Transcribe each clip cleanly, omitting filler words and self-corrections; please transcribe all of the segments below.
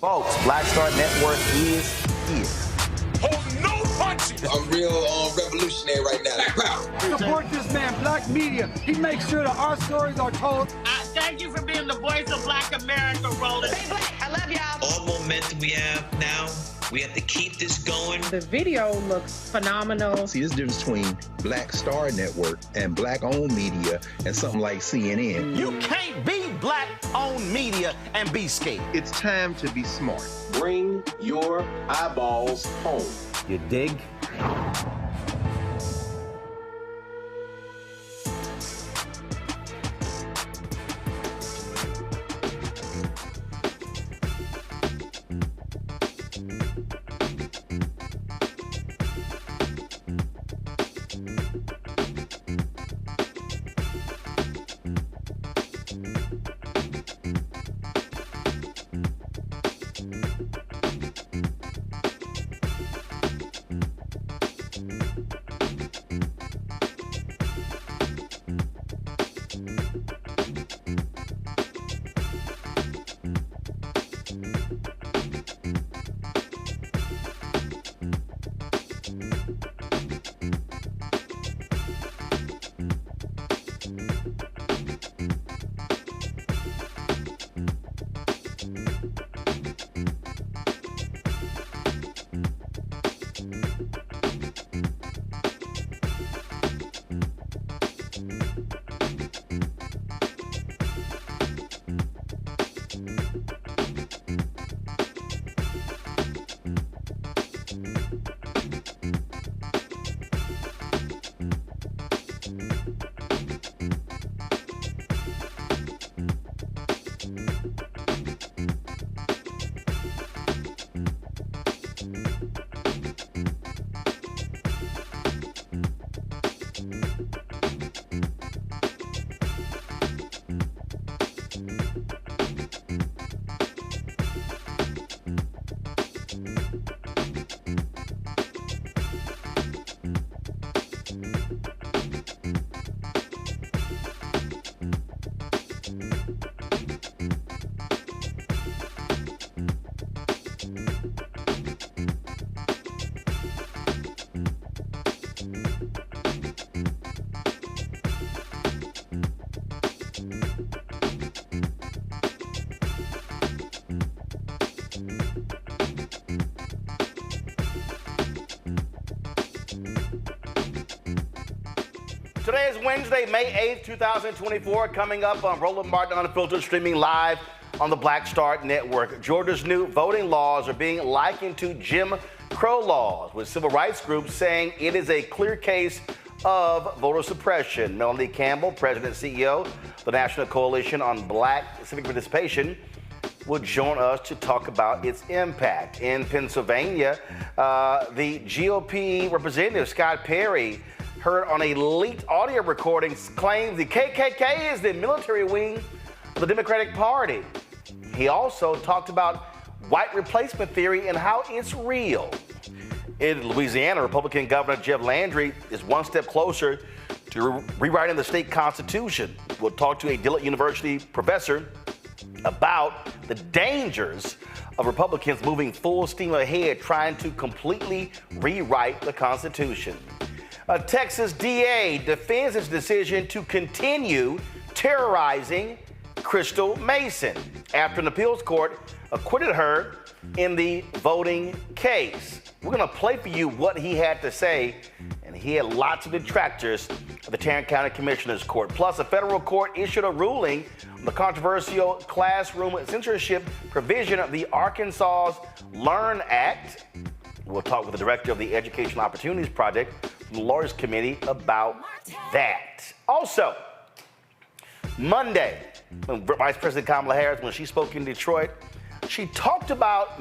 Folks, Black Star Network is here. Hold no punches. I'm real revolutionary right now. Support this man, Black Media. He makes sure that our stories are told. Thank you for being the voice of Black America, Roland. Stay black. I love y'all. All momentum we have now, we have to keep this going. The video looks phenomenal. See, there's a difference between Black Star Network and Black-owned media and something like CNN. You can't be Black-owned media and be scared. It's time to be smart. Bring your eyeballs home. You dig? Today is Wednesday, May 8th, 2024. Coming up on Roland Martin Unfiltered, streaming live on the Black Star Network. Georgia's new voting laws are being likened to Jim Crow laws, with civil rights groups saying it is a clear case of voter suppression. Melanie Campbell, President and CEO of the National Coalition on Black Civic Participation, will join us to talk about its impact. In Pennsylvania, the GOP representative, Scott Perry, heard on a leaked audio recording, claims the KKK is the military wing of the Democratic Party. He also talked about white replacement theory and how it's real. In Louisiana, Republican Governor Jeff Landry is one step closer to rewriting the state constitution. We'll talk to a Dillard University professor about the dangers of Republicans moving full steam ahead trying to completely rewrite the Constitution. A Texas DA defends his decision to continue terrorizing Crystal Mason after an appeals court acquitted her in the voting case. We're going to play for you what he had to say, and he had lots of detractors at the Tarrant County Commissioner's Court. Plus, a federal court issued a ruling on the controversial classroom censorship provision of the Arkansas's Learn Act. We'll talk with the director of the Educational Opportunities Project from the Lawyers Committee about that. Also, Monday, when Vice President Kamala Harris, when she spoke in Detroit, she talked about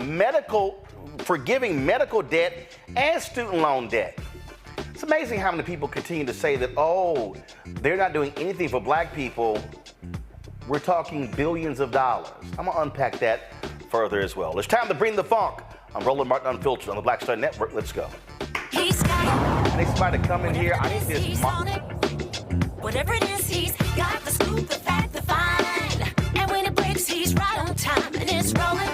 forgiving medical debt and student loan debt. It's amazing how many people continue to say that, oh, they're not doing anything for black people. We're talking billions of dollars. I'm gonna unpack that further as well. It's time to bring the funk. I'm Roland Martin Unfiltered on the Black Star Network. Let's go. I need somebody to come in here. I need this. Whatever it is, he's got the scoop, the fact, the find. And when it breaks, he's right on time. And it's rolling.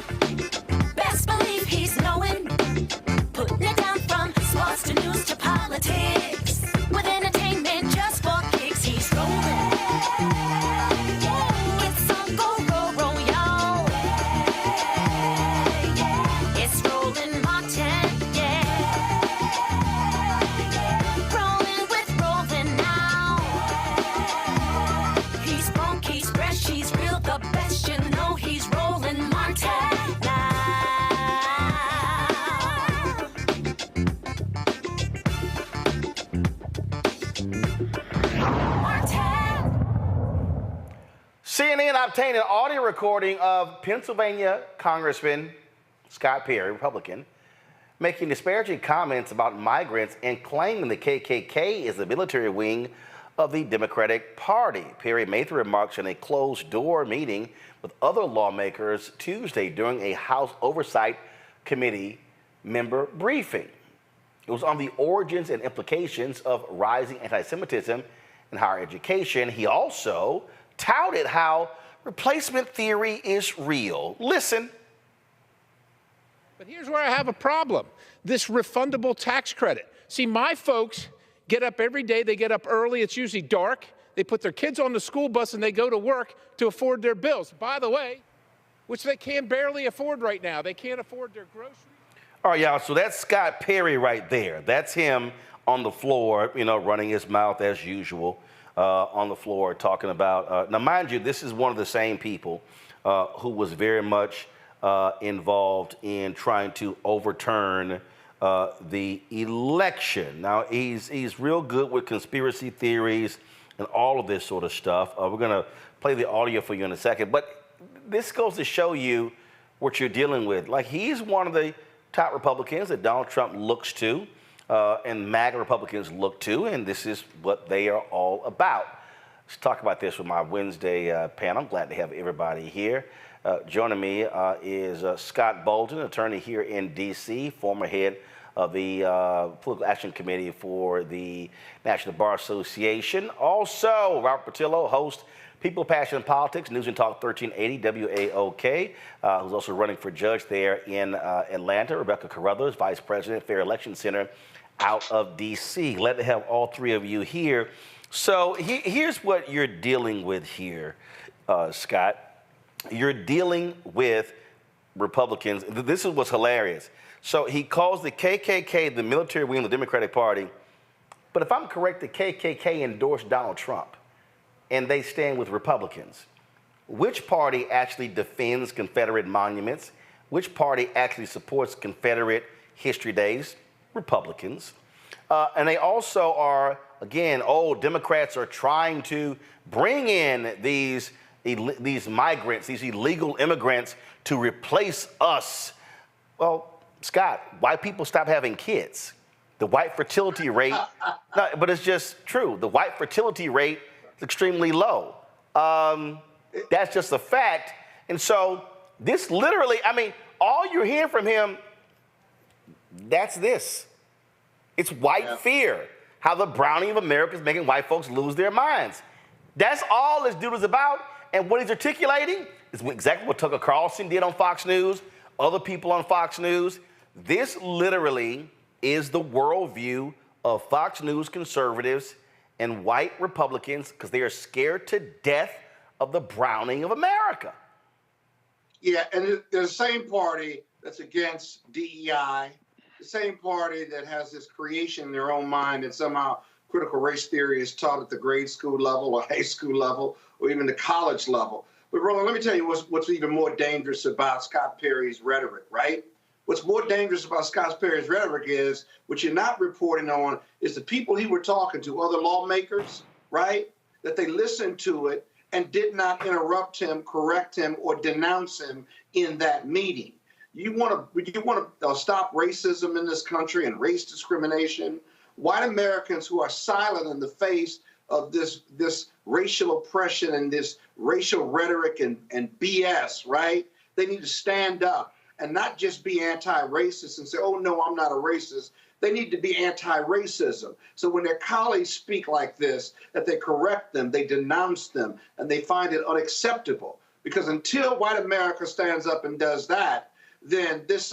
CNN obtained an audio recording of Pennsylvania Congressman Scott Perry, Republican, making disparaging comments about migrants and claiming the KKK is the military wing of the Democratic Party. Perry made the remarks in a closed-door meeting with other lawmakers Tuesday during a House Oversight Committee member briefing. It was on the origins and implications of rising anti-Semitism in higher education. He also touted how replacement theory is real. Listen. But here's where I have a problem. This refundable tax credit. See, my folks get up every day. They get up early. It's usually dark. They put their kids on the school bus and they go to work to afford their bills. By the way, which they can barely afford right now. They can't afford their groceries. All right, y'all, so that's Scott Perry right there. That's him on the floor, you know, running his mouth as usual on the floor, talking about, now mind you, this is one of the same people who was very much involved in trying to overturn the election. Now, he's real good with conspiracy theories and all of this sort of stuff. We're going to play the audio for you in a second, but this goes to show you what you're dealing with. Like, he's one of the top Republicans that Donald Trump looks to and MAGA Republicans look to, and this is what they are all about. Let's talk about this with my Wednesday panel. I'm glad to have everybody here. Joining me is Scott Bolton, attorney here in D.C., former head of the Political Action Committee for the National Bar Association. Also, Robert Patillo, host, People, Passion, and Politics, News and Talk 1380 WAOK, who's also running for judge there in Atlanta. Rebecca Carruthers, Vice President, Fair Election Center out of D.C. Glad to have all three of you here. So here's what you're dealing with here, Scott. You're dealing with Republicans. This is what's hilarious. So he calls the KKK the military wing of the Democratic Party. But if I'm correct, the KKK endorsed Donald Trump, and they stand with Republicans. Which party actually defends Confederate monuments? Which party actually supports Confederate history days? Republicans. And they also are, again, Democrats are trying to bring in these migrants, these illegal immigrants, to replace us. Well, Scott, white people stop having kids. The white fertility rate, no, but it's just true. The white fertility rate is extremely low. That's just a fact. And so this literally, I mean, all you're hearing from him, that's this. It's white fear. How the browning of America is making white folks lose their minds. That's all this dude is about. And what he's articulating is exactly what Tucker Carlson did on Fox News, other people on Fox News. This literally is the worldview of Fox News conservatives and white Republicans because they are scared to death of the browning of America. Yeah, and they're the same party that's against DEI, the same party that has this creation in their own mind that somehow critical race theory is taught at the grade school level or high school level or even the college level. But Roland, let me tell you what's even more dangerous about Scott Perry's rhetoric, right? What's more dangerous about Scott Perry's rhetoric is, what you're not reporting on, is the people he were talking to, other lawmakers, right? That they listened to it and did not interrupt him, correct him, or denounce him in that meeting. You want to stop racism in this country and race discrimination? White Americans who are silent in the face of this racial oppression and this racial rhetoric and BS, right? They need to stand up and not just be anti-racist and say, oh, no, I'm not a racist. They need to be anti-racism. So when their colleagues speak like this, that they correct them, they denounce them, and they find it unacceptable. Because until white America stands up and does that, then this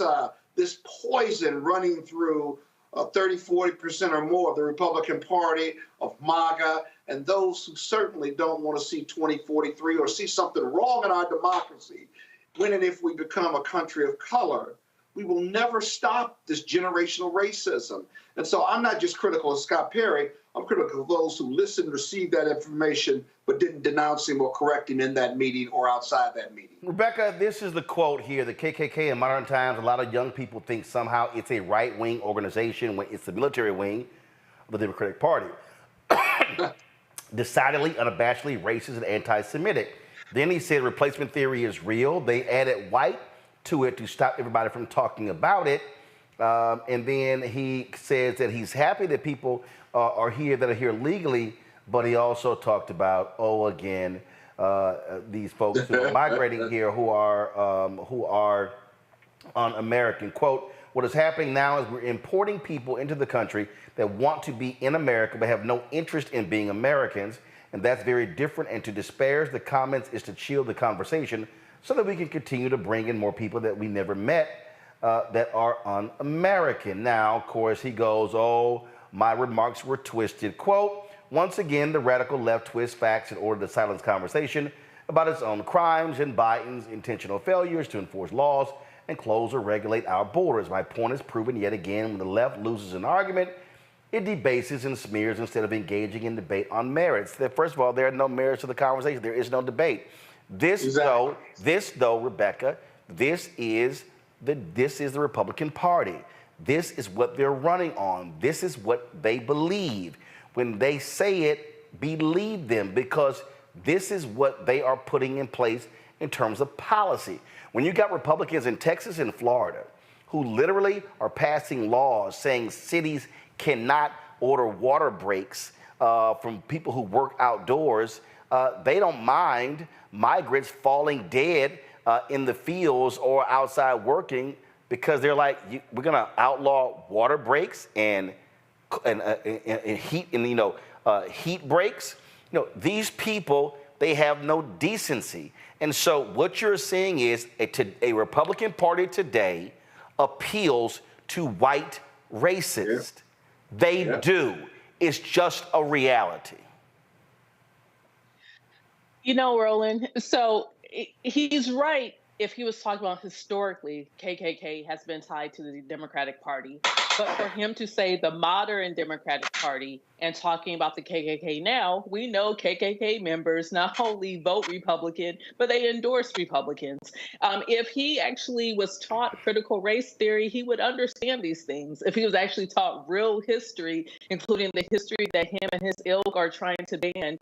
poison running through 30-40% or more of the Republican Party, of MAGA, and those who certainly don't want to see 2043 or see something wrong in our democracy, when and if we become a country of color, we will never stop this generational racism. And so I'm not just critical of Scott Perry, I'm critical of those who listened, received that information, but didn't denounce him or correct him in that meeing or outside that meeting. Rebecca, this is the quote here. The KKK in modern times, a lot of young people think somehow it's a right-wing organization when it's the military wing of the Democratic Party. Decidedly, unabashedly racist and anti-Semitic. Then he said replacement theory is real. They added white to it to stop everybody from talking about it. And then he says that he's happy that people are here that are here legally, but he also talked about, these folks who are migrating here who are un-American. Quote, what is happening now is we're importing people into the country that want to be in America but have no interest in being Americans, and that's very different. And to disparage the comments is to chill the conversation so that we can continue to bring in more people that we never met that are un-American. Now, of course, he goes, my remarks were twisted. Quote, once again, the radical left twists facts in order to silence conversation about its own crimes and Biden's intentional failures to enforce laws and close or regulate our borders. My point is proven yet again. When the left loses an argument, it debases and smears instead of engaging in debate on merits. First of all, there are no merits to the conversation. There is no debate. This, though, Rebecca, this is the Republican Party. This is what they're running on. This is what they believe. When they say it, believe them, because this is what they are putting in place in terms of policy. When you got Republicans in Texas and Florida who literally are passing laws saying cities cannot order water breaks from people who work outdoors, they don't mind migrants falling dead in the fields or outside working, because they're like, we're going to outlaw water breaks and heat heat breaks. These people, they have no decency. And so what you're seeing is a Republican Party today appeals to white racists. Yeah. They do. It's just a reality. Roland, so he's right if he was talking about historically, KKK has been tied to the Democratic Party. But for him to say the modern Democratic Party and talking about the KKK now, we know KKK members not only vote Republican, but they endorse Republicans. If he actually was taught critical race theory, he would understand these things. If he was actually taught real history, including the history that him and his ilk are trying to ban,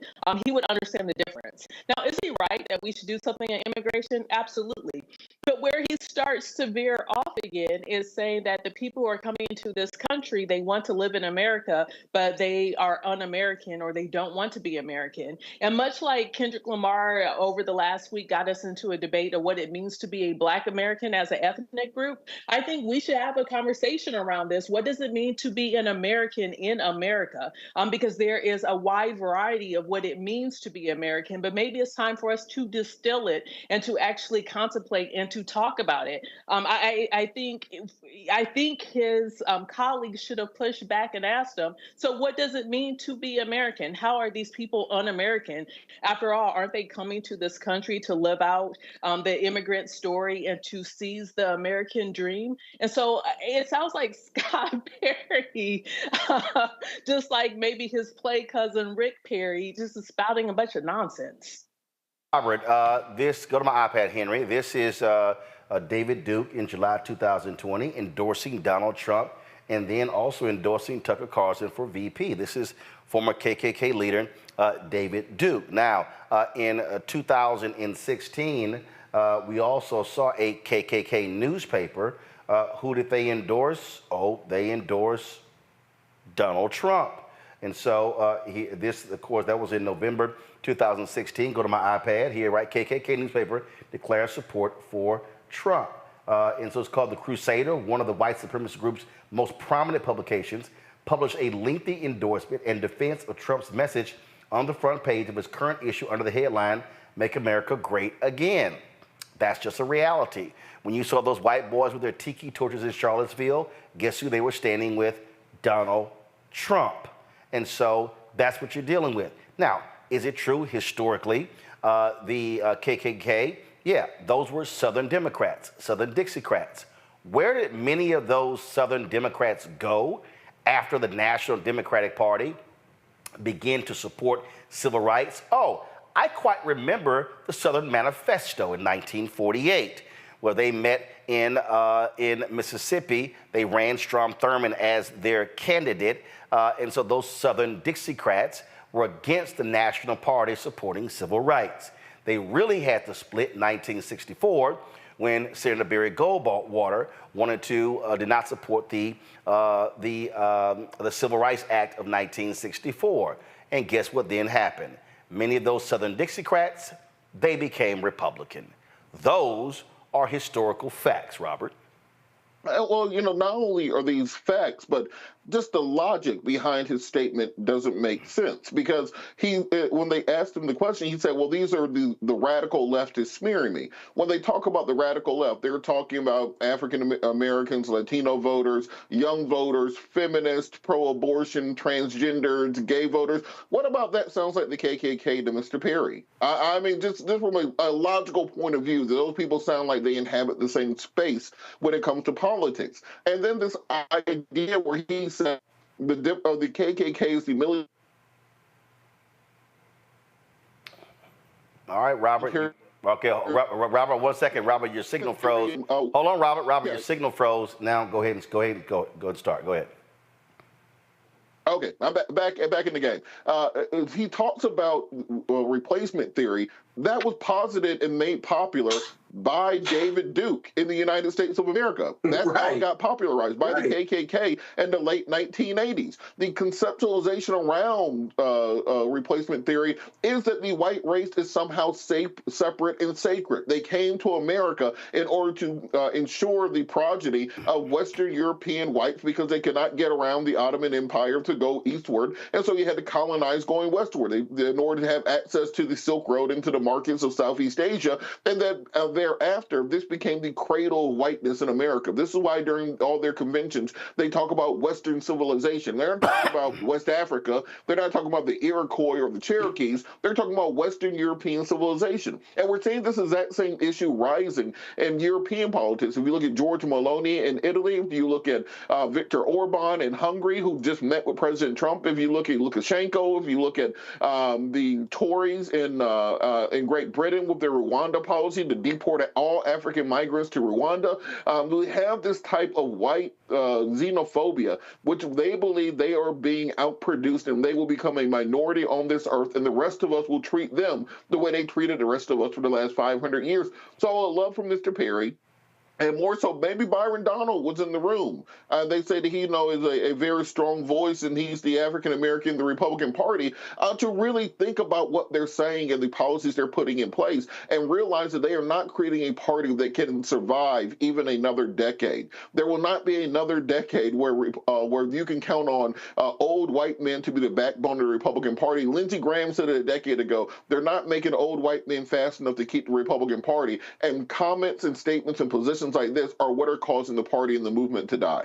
he would understand the difference. Now, is he right that we should do something in immigration? Absolutely. But where he starts to veer off again is saying that the people who are coming into this country, they want to live in America, but they are un-American or they don't want to be American. And much like Kendrick Lamar over the last week got us into a debate of what it means to be a Black American as an ethnic group, I think we should have a conversation around this. What does it mean to be an American in America? Because there is a wide variety of what it means to be American, but maybe it's time for us to distill it and to actually contemplate and to talk about it. I think his colleagues should have pushed back and asked him, so what does it mean to be American? How are these people un-American? After all, aren't they coming to this country to live out the immigrant story and to seize the American dream? And so it sounds like Scott Perry, just like maybe his play cousin Rick Perry, just is spouting a bunch of nonsense. Robert, go to my iPad, Henry. This is David Duke in July 2020 endorsing Donald Trump and then also endorsing Tucker Carlson for VP. This is former KKK leader David Duke. Now, in 2016, we also saw a KKK newspaper. Who did they endorse? They endorsed Donald Trump. And so of course, that was in November 2016. Go to my iPad here, right? KKK newspaper declares support for Trump. And so it's called The Crusader, one of the white supremacist group's most prominent publications, published a lengthy endorsement and defense of Trump's message on the front page of his current issue under the headline, Make America Great Again. That's just a reality. When you saw those white boys with their tiki torches in Charlottesville, guess who they were standing with? Donald Trump. And so that's what you're dealing with. Now, is it true historically the KKK? Yeah, those were Southern Democrats, Southern Dixiecrats. Where did many of those Southern Democrats go after the National Democratic Party began to support civil rights? I quite remember the Southern Manifesto in 1948, where they met in Mississippi. They ran Strom Thurmond as their candidate. And so those Southern Dixiecrats were against the National Party supporting civil rights. They really had to split in 1964 when Senator Barry Goldwater did not support the Civil Rights Act of 1964. And guess what then happened? Many of those Southern Dixiecrats, they became Republican. Those are historical facts, Robert. Well, not only are these facts, but just the logic behind his statement doesn't make sense, because when they asked him the question, he said, well, these are the radical leftists smearing me. When they talk about the radical left, they're talking about African Americans, Latino voters, young voters, feminists, pro-abortion, transgenders, gay voters. What about that sounds like the KKK to Mr. Perry? I mean, just from a logical point of view, those people sound like they inhabit the same space when it comes to politics. And then this idea where he said the KKK is the military. All right, Robert. Okay, Robert, 1 second. Robert, your signal froze. Hold on, Robert. Robert, your signal froze. Now go ahead and start. Go ahead. Okay, I'm back in the game. He talks about replacement theory that was posited and made popular by David Duke in the United States of America. That's how it got popularized by the KKK in the late 1980s. The conceptualization around replacement theory is that the white race is somehow separate and sacred. They came to America in order to ensure the progeny of Western European whites because they could not get around the Ottoman Empire to go eastward, and so you had to colonize going westward in order to have access to the Silk Road into the markets of Southeast Asia, and then thereafter, this became the cradle of whiteness in America. This is why during all their conventions, they talk about Western civilization. They're not talking about West Africa. They're not talking about the Iroquois or the Cherokees. They're talking about Western European civilization. And we're seeing this exact same issue rising in European politics. If you look at Giorgia Meloni in Italy, if you look at Viktor Orban in Hungary, who just met with President Trump, if you look at Lukashenko, if you look at the Tories in Great Britain with their Rwanda policy to deport all African migrants to Rwanda, we have this type of white xenophobia, which they believe they are being outproduced and they will become a minority on this earth, and the rest of us will treat them the way they treated the rest of us for the last 500 years. So I would love from Mr. Perry, and more so, maybe Byron Donald was in the room. They say that he, is a very strong voice, and he's the African-American in the Republican Party, to really think about what they're saying and the policies they're putting in place, and realize that they are not creating a party that can survive even another decade. There will not be another decade where you can count on old white men to be the backbone of the Republican Party. Lindsey Graham said it a decade ago, they're not making old white men fast enough to keep the Republican Party, and comments and statements and positions like this are what are causing the party and the movement to die.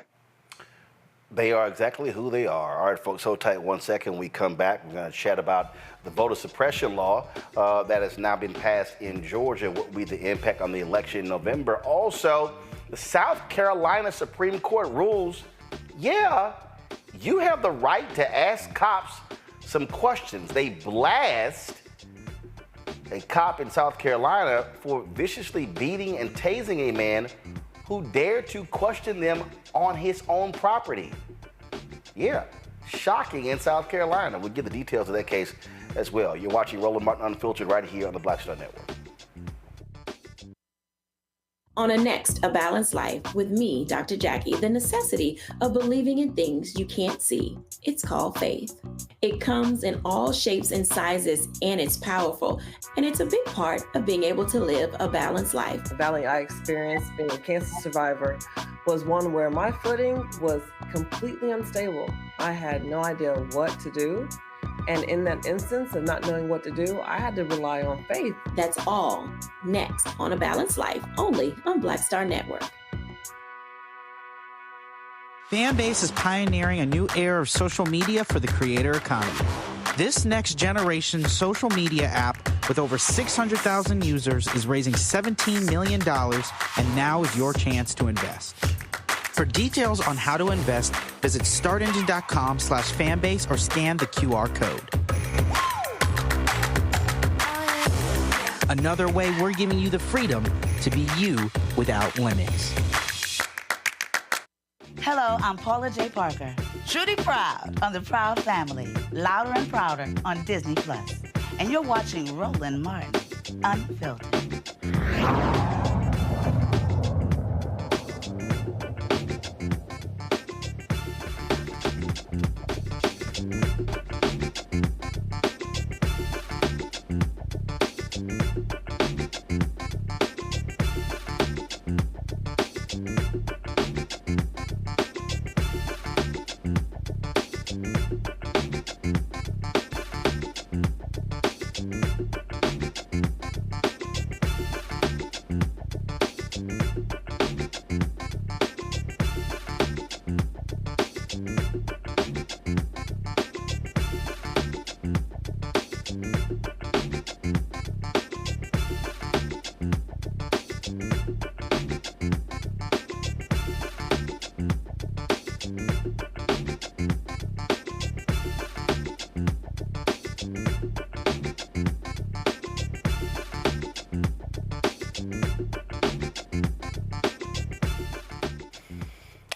They are exactly who they are. All right, folks, hold tight 1 second. We come back. We're going to chat about the voter suppression law that has now been passed in Georgia. What will be the impact on the election in November? Also, the South Carolina Supreme Court rules, you have the right to ask cops some questions. They blast a cop in South Carolina for viciously beating and tasing a man who dared to question them on his own property. Yeah, shocking in South Carolina. We'll give the details of that case as well. You're watching Roland Martin Unfiltered right here on the Black Star Network. On a next, A Balanced Life with me, Dr. Jackie, the necessity of believing in things you can't see. It's called faith. It comes in all shapes and sizes, and it's powerful. And it's a big part of being able to live a balanced life. The valley I experienced being a cancer survivor was one where my footing was completely unstable. I had no idea what to do. And in that instance of not knowing what to do, I had to rely on faith. That's all next on A Balanced Life, only on Black Star Network. Fanbase is pioneering a new era of social media for the creator economy. This next generation social media app with over 600,000 users is raising $17 million, and now is your chance to invest. For details on how to invest, visit startengine.com/fanbase or scan the QR code. Another way we're giving you the freedom to be you without limits. Hello, I'm Paula J. Parker. Truly proud on the Proud Family, Louder and Prouder on Disney+. And you're watching Roland Martin Unfiltered.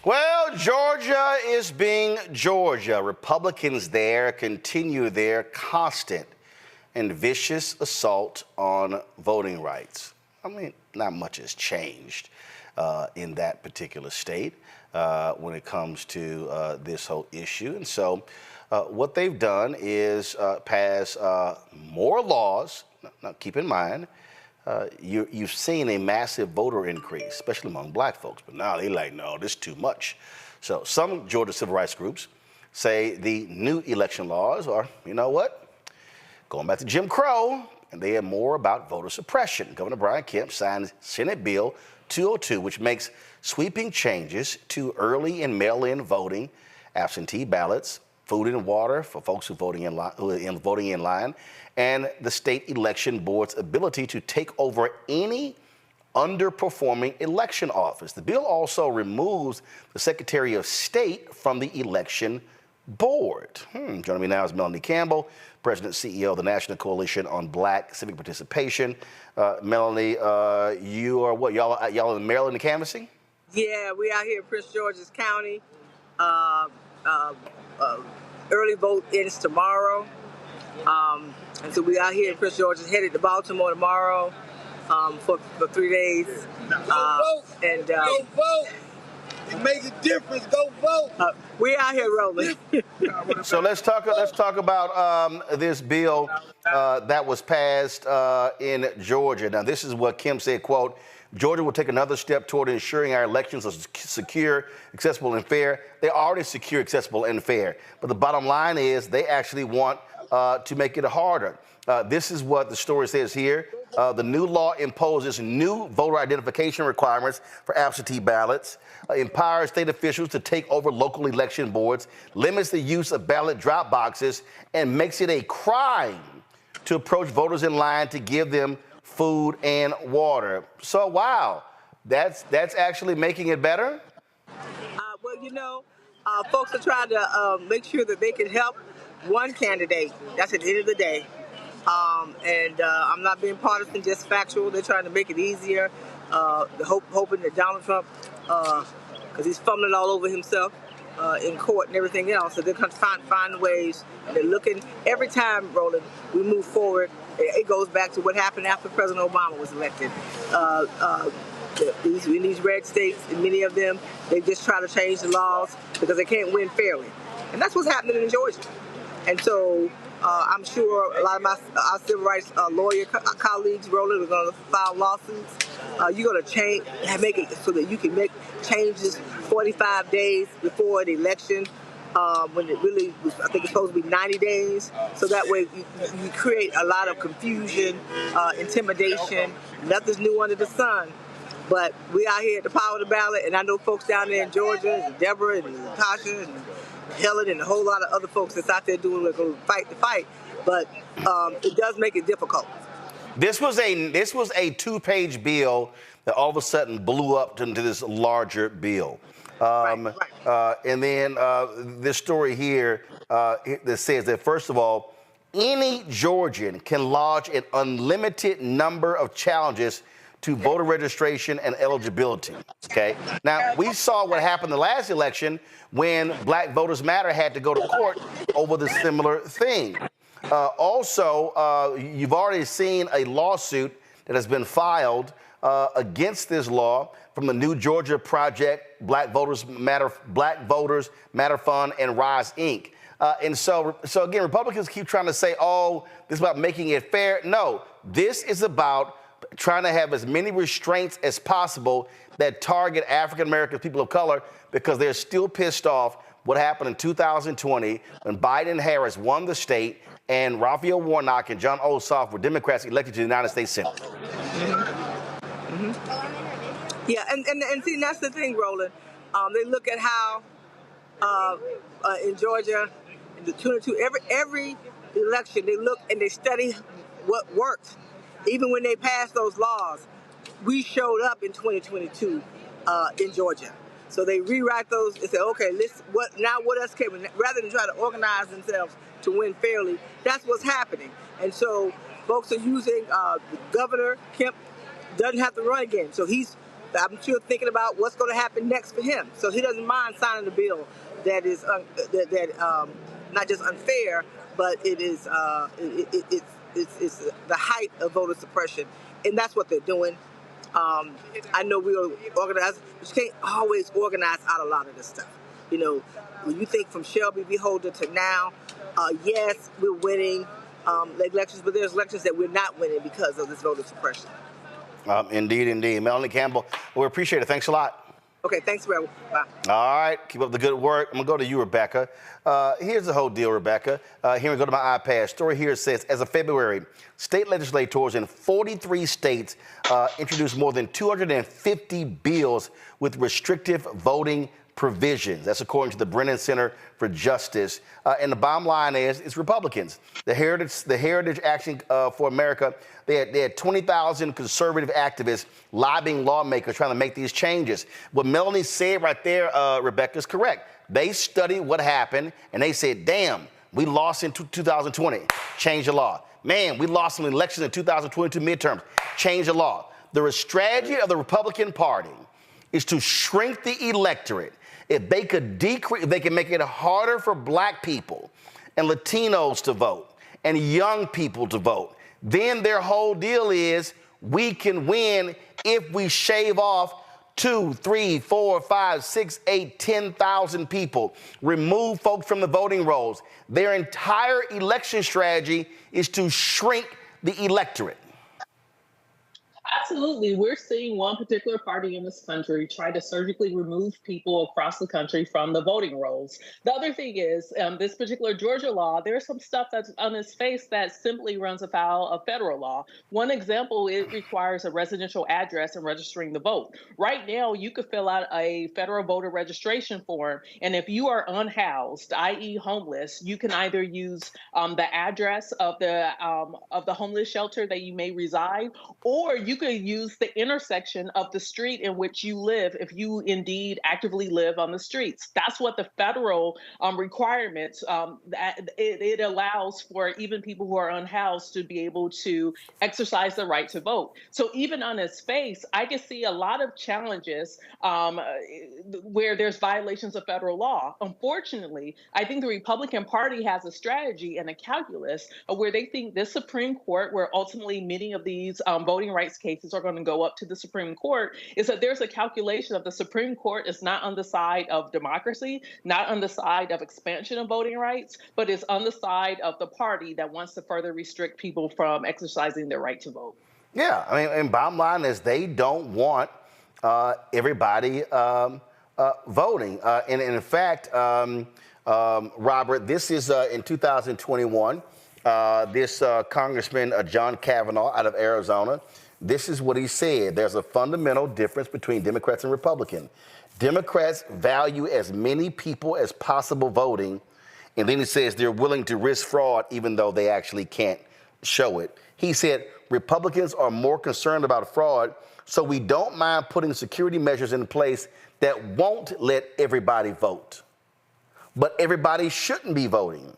Well, Georgia is being Georgia. Republicans there continue their constant and vicious assault on voting rights. I mean, not much has changed in that particular state when it comes to this whole issue. And so what they've done is pass more laws. Now, keep in mind, you've seen a massive voter increase, especially among black folks. But now they're like, no, this is too much. So some Georgia civil rights groups say the new election laws are, you know what, going back to Jim Crow, and they are more about voter suppression. Governor Brian Kemp signed Senate Bill 202, which makes sweeping changes to early and mail-in voting, absentee ballots, food and water for folks who are voting in line, and the state election board's ability to take over any underperforming election office. The bill also removes the Secretary of State from the election board. Joining me now is Melanie Campbell, President and CEO of the National Coalition on Black Civic Participation. Melanie, you are what? Y'all in Maryland canvassing? Yeah, we out here in Prince George's County. Early vote ends tomorrow. And so we out here in Prince George's, headed to Baltimore tomorrow for 3 days. Go vote. Go vote. It makes a difference. Go vote. We out here, Roland. So let's talk about this bill that was passed in Georgia. Now, this is what Kim said, quote, Georgia will take another step toward ensuring our elections are secure, accessible, and fair. They're already secure, accessible, and fair. But the bottom line is they actually want to make it harder. This is what the story says here. The new law imposes new voter identification requirements for absentee ballots, empowers state officials to take over local election boards, limits the use of ballot drop boxes, and makes it a crime to approach voters in line to give them food and water. So, wow, that's actually making it better? Well, you know, folks are trying to make sure that they can help one candidate. That's at the end of the day. I'm not being partisan, just factual. They're trying to make it easier, hoping that Donald Trump, because he's fumbling all over himself in court and everything else, so they're going to find ways. They're looking, every time, Roland, we move forward, it goes back to what happened after President Obama was elected. In these red states, in many of them, they just try to change the laws because they can't win fairly. And that's what's happening in Georgia. And so I'm sure a lot of our civil rights lawyer colleagues, Roland, are going to file lawsuits. You're going to make it so that you can make changes 45 days before the election, when it really was, I think it's supposed to be 90 days. So that way you create a lot of confusion, intimidation. Nothing's new under the sun. But we out here at the power of the ballot, and I know folks down there in Georgia, and Deborah and Natasha and Helen and a whole lot of other folks that's out there doing going to fight the fight. But it does make it difficult. This was a two-page bill that all of a sudden blew up into this larger bill. Right. And then this story here that says that, first of all, any Georgian can lodge an unlimited number of challenges to voter registration and eligibility, okay? Now, we saw what happened the last election when Black Voters Matter had to go to court over the similar thing. Also, you've already seen a lawsuit that has been filed against this law from the New Georgia Project, Black Voters Matter Fund, and Rise Inc. And so again, Republicans keep trying to say, oh, this is about making it fair. No, this is about trying to have as many restraints as possible that target African Americans, people of color, because they're still pissed off what happened in 2020 when Biden and Harris won the state and Raphael Warnock and John Ossoff were Democrats elected to the United States Senate. Yeah, and see, that's the thing, Roland. They look at how in Georgia, in the 22, every election, they look and they study what works. Even when they passed those laws, we showed up in 2022 in Georgia. So they rewrite those and say, okay, what else can we, rather than try to organize themselves to win fairly, that's what's happening. And so folks are using Governor Kemp doesn't have to run again. So I'm sure thinking about what's going to happen next for him. So he doesn't mind signing a bill that is not just unfair, but it is it's the height of voter suppression, and that's what they're doing. I know we are organized, but you can't always organize out a lot of this stuff. You know, when you think from Shelby v. Holder to now, yes, we're winning elections, but there's elections that we're not winning because of this voter suppression. Indeed, indeed. Melanie Campbell, we appreciate it. Thanks a lot. Okay, thanks, Rebel. Bye. All right, keep up the good work. I'm going to go to you, Rebecca. Here's the whole deal, Rebecca. Here we go to my iPad. Story here says, as of February, state legislators in 43 states introduced more than 250 bills with restrictive voting provisions. That's according to the Brennan Center for Justice. And the bottom line is, it's Republicans. The Heritage Action for America, they had 20,000 conservative activists lobbying lawmakers trying to make these changes. What Melanie said right there, Rebecca, is correct. They studied what happened, and they said, damn, we lost in 2020. Change the law. Man, we lost some elections in 2022 midterms. Change the law. The strategy of the Republican Party is to shrink the electorate. If they could decrease, if they can make it harder for black people and Latinos to vote and young people to vote, then their whole deal is we can win if we shave off 2, 3, 4, 5, 6, 8, 10,000 people, remove folks from the voting rolls. Their entire election strategy is to shrink the electorate. Absolutely. We're seeing one particular party in this country try to surgically remove people across the country from the voting rolls. The other thing is, this particular Georgia law, there's some stuff that's on its face that simply runs afoul of federal law. One example, it requires a residential address and registering the vote. Right now, you could fill out a federal voter registration form, and if you are unhoused, i.e. homeless, you can either use the address of the homeless shelter that you may reside, or you could use the intersection of the street in which you live if you indeed actively live on the streets. That's what the federal requirements, it allows for even people who are unhoused to be able to exercise the right to vote. So even on its face, I can see a lot of challenges where there's violations of federal law. Unfortunately, I think the Republican Party has a strategy and a calculus where they think this Supreme Court, where ultimately many of these voting rights cases are going to go up to the Supreme Court, is that there's a calculation of the Supreme Court is not on the side of democracy, not on the side of expansion of voting rights, but is on the side of the party that wants to further restrict people from exercising their right to vote. Yeah, I mean, and bottom line is they don't want everybody voting. And in fact, Robert, this is in 2021. This Congressman John Kavanaugh out of Arizona, this is what he said. There's a fundamental difference between Democrats and Republicans. Democrats value as many people as possible voting, and then he says they're willing to risk fraud even though they actually can't show it. He said Republicans are more concerned about fraud, so we don't mind putting security measures in place that won't let everybody vote. But everybody shouldn't be voting.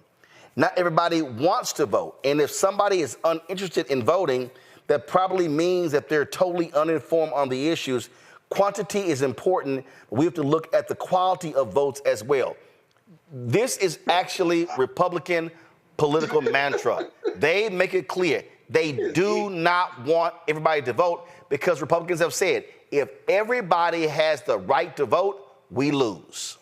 Not everybody wants to vote. And if somebody is uninterested in voting, that probably means that they're totally uninformed on the issues. Quantity is important. We have to look at the quality of votes as well. This is actually Republican political mantra. They make it clear they do not want everybody to vote because Republicans have said, if everybody has the right to vote, we lose.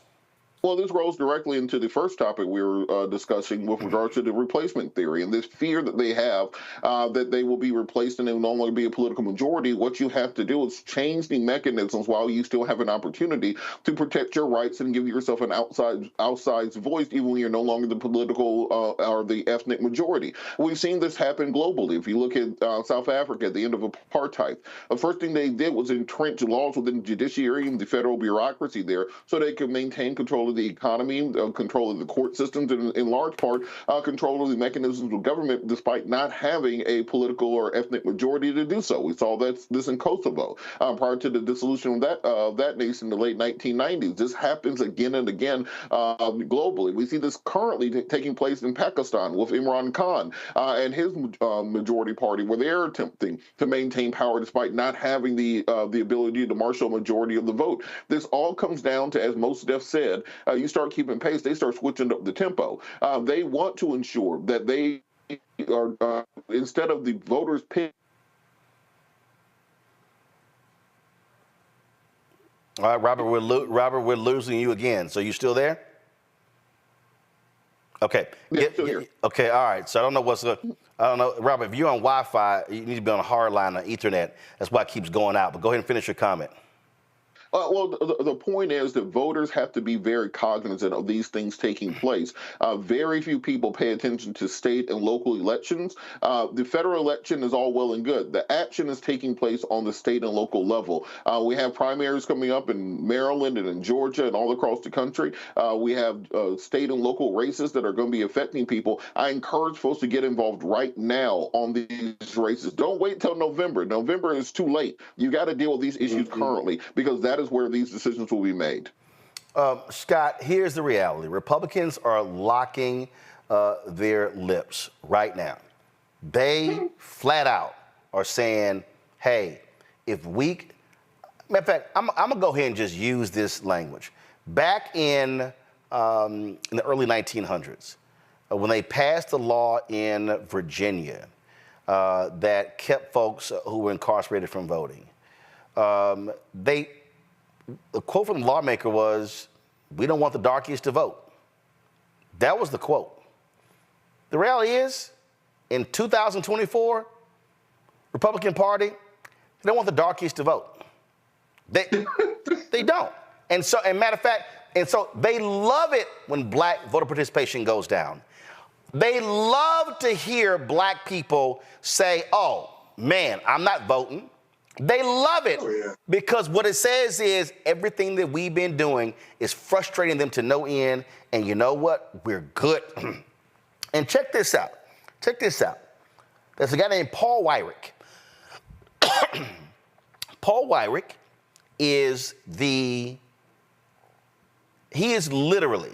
Well, this rolls directly into the first topic we were discussing with regards to the replacement theory and this fear that they have that they will be replaced and they will no longer be a political majority. What you have to do is change the mechanisms while you still have an opportunity to protect your rights and give yourself an outside voice, even when you're no longer the political or the ethnic majority. We've seen this happen globally. If you look at South Africa at the end of apartheid, the first thing they did was entrench laws within the judiciary and the federal bureaucracy there so they could maintain control of the economy, control of the court systems, and in large part, control of the mechanisms of government, despite not having a political or ethnic majority to do so. We saw this in Kosovo prior to the dissolution of that nation in the late 1990s. This happens again and again globally. We see this currently taking place in Pakistan with Imran Khan and his majority party, where they're attempting to maintain power despite not having the ability to marshal a majority of the vote. This all comes down to, as most Def said, you start keeping pace, they start switching up the tempo. They want to ensure that they are, instead of the voters pick. All right, Robert, we're losing you again. So you still there? Okay. Yeah, still here. Okay, all right. So I don't know, Robert, if you're on Wi-Fi, you need to be on a hard line on Ethernet. That's why it keeps going out. But go ahead and finish your comment. Well, the point is that voters have to be very cognizant of these things taking place. Very few people pay attention to state and local elections. The federal election is all well and good. The action is taking place on the state and local level. We have primaries coming up in Maryland and in Georgia and all across the country. We have state and local races that are going to be affecting people. I encourage folks to get involved right now on these races. Don't wait till November. November is too late. You got to deal with these issues currently, because that is where these decisions will be made. Scott, here's the reality. Republicans are locking their lips right now. They flat out are saying, hey, if we, matter of fact, I'm going to go ahead and just use this language. Back in the early 1900s, when they passed a law in Virginia that kept folks who were incarcerated from voting, the quote from the lawmaker was, we don't want the darkies to vote. That was the quote. The reality is, in 2024, Republican Party, they don't want the darkies to vote. They don't. And matter of fact, they love it when black voter participation goes down. They love to hear black people say, oh, man, I'm not voting. They love it because what it says is everything that we've been doing is frustrating them to no end. And you know what? We're good. And check this out. Check this out. There's a guy named Paul Weyrich. Paul Weyrich is literally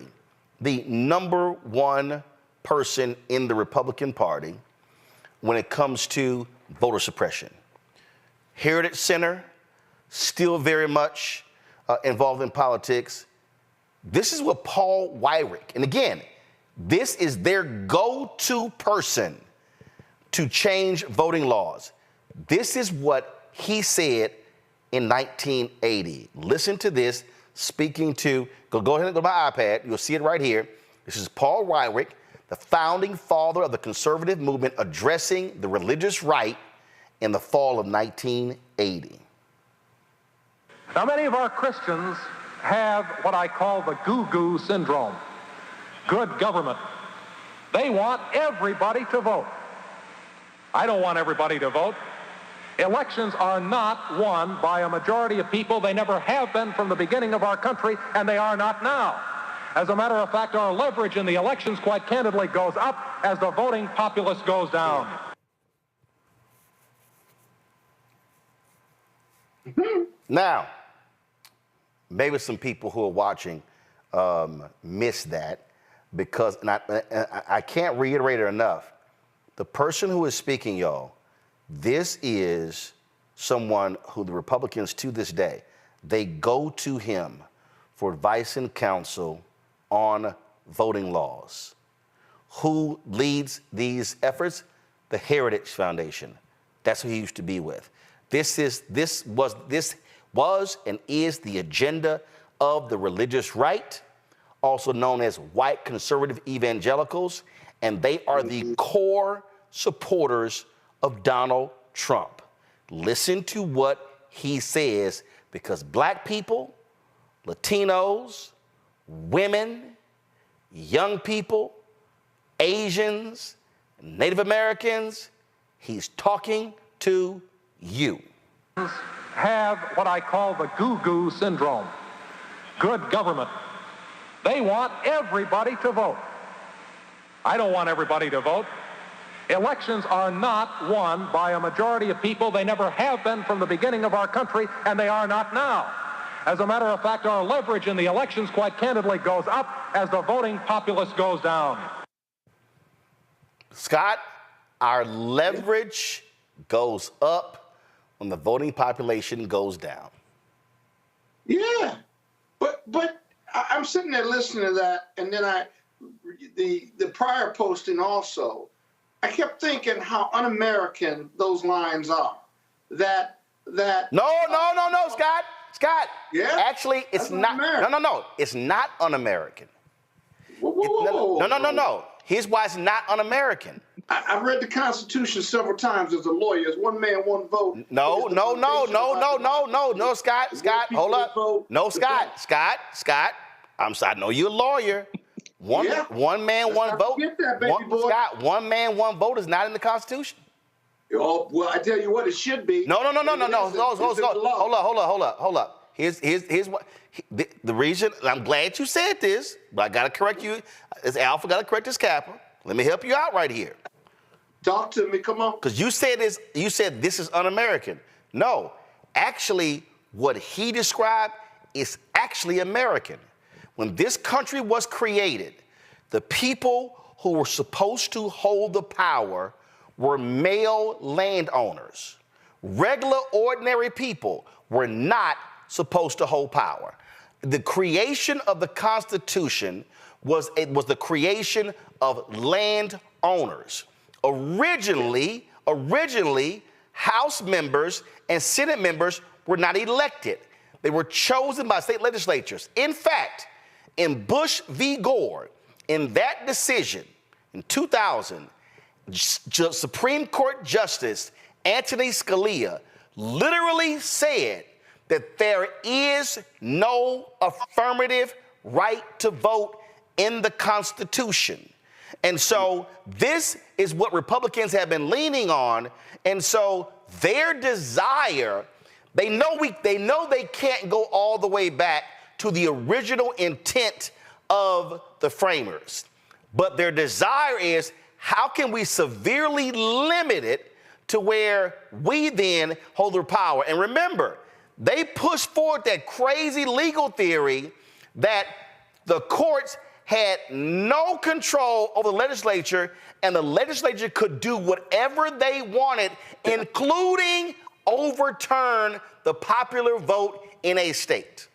the #1 person in the Republican Party when it comes to voter suppression. Heritage Center, still very much involved in politics. This is what Paul Weyrich, and again, this is their go-to person to change voting laws. This is what he said in 1980. Listen to this, speaking to, go ahead and go to my iPad, you'll see it right here. This is Paul Weyrich, the founding father of the conservative movement, addressing the religious right in the fall of 1980. Now, many of our Christians have what I call the goo-goo syndrome. Good government. They want everybody to vote. I don't want everybody to vote. Elections are not won by a majority of people. They never have been from the beginning of our country, and they are not now. As a matter of fact, our leverage in the elections, quite candidly, goes up as the voting populace goes down. Now, maybe some people who are watching miss that because, and I can't reiterate it enough, the person who is speaking, y'all, this is someone who the Republicans to this day, they go to him for advice and counsel on voting laws, who leads these efforts? The Heritage Foundation. That's who he used to be with. This was and is the agenda of the religious right, also known as white conservative evangelicals, and they are the core supporters of Donald Trump. Listen to what he says, because black people, Latinos, women, young people, Asians, Native Americans, he's talking to you. Have what I call the goo-goo syndrome. Good government. They want everybody to vote. I don't want everybody to vote. Elections are not won by a majority of people. They never have been from the beginning of our country, and they are not now. As a matter of fact, our leverage in the elections, quite candidly, goes up as the voting populace goes down. Scott, our leverage goes up when the voting population goes down. Yeah, but I'm sitting there listening to that, and then the prior posting also, I kept thinking how un-American those lines are. That No, Scott. Yeah. Actually, it's not. No. It's not un-American. Whoa. No. Here's why it's not un-American. I've read the Constitution several times as a lawyer. It's one man, one vote. No, Scott, hold up. No, Scott. I'm sorry. I know you're a lawyer. One man, one vote. Get that, baby boy. Scott, one man, one vote is not in the Constitution. Oh, well, I tell you what, it should be. No. Hold up. Here's what the reason. I'm glad you said this, but I gotta correct you. It's Alpha. Gotta correct this Kappa. Let me help you out right here. Talk to me. Come on. Because you said this is un-American. No, actually, what he described is actually American. When this country was created, the people who were supposed to hold the power were male landowners. Regular, ordinary people were not supposed to hold power. The creation of the Constitution was the creation of landowners. Originally, House members and Senate members were not elected. They were chosen by state legislatures. In fact, in Bush v. Gore, in that decision in 2000, Supreme Court Justice Anthony Scalia literally said that there is no affirmative right to vote in the Constitution. And so this is what Republicans have been leaning on. And so their desire, they know they can't go all the way back to the original intent of the framers. But their desire is, how can we severely limit it to where we then hold their power? And remember, they pushed forward that crazy legal theory that the courts had no control over the legislature, and the legislature could do whatever they wanted, including overturn the popular vote in a state.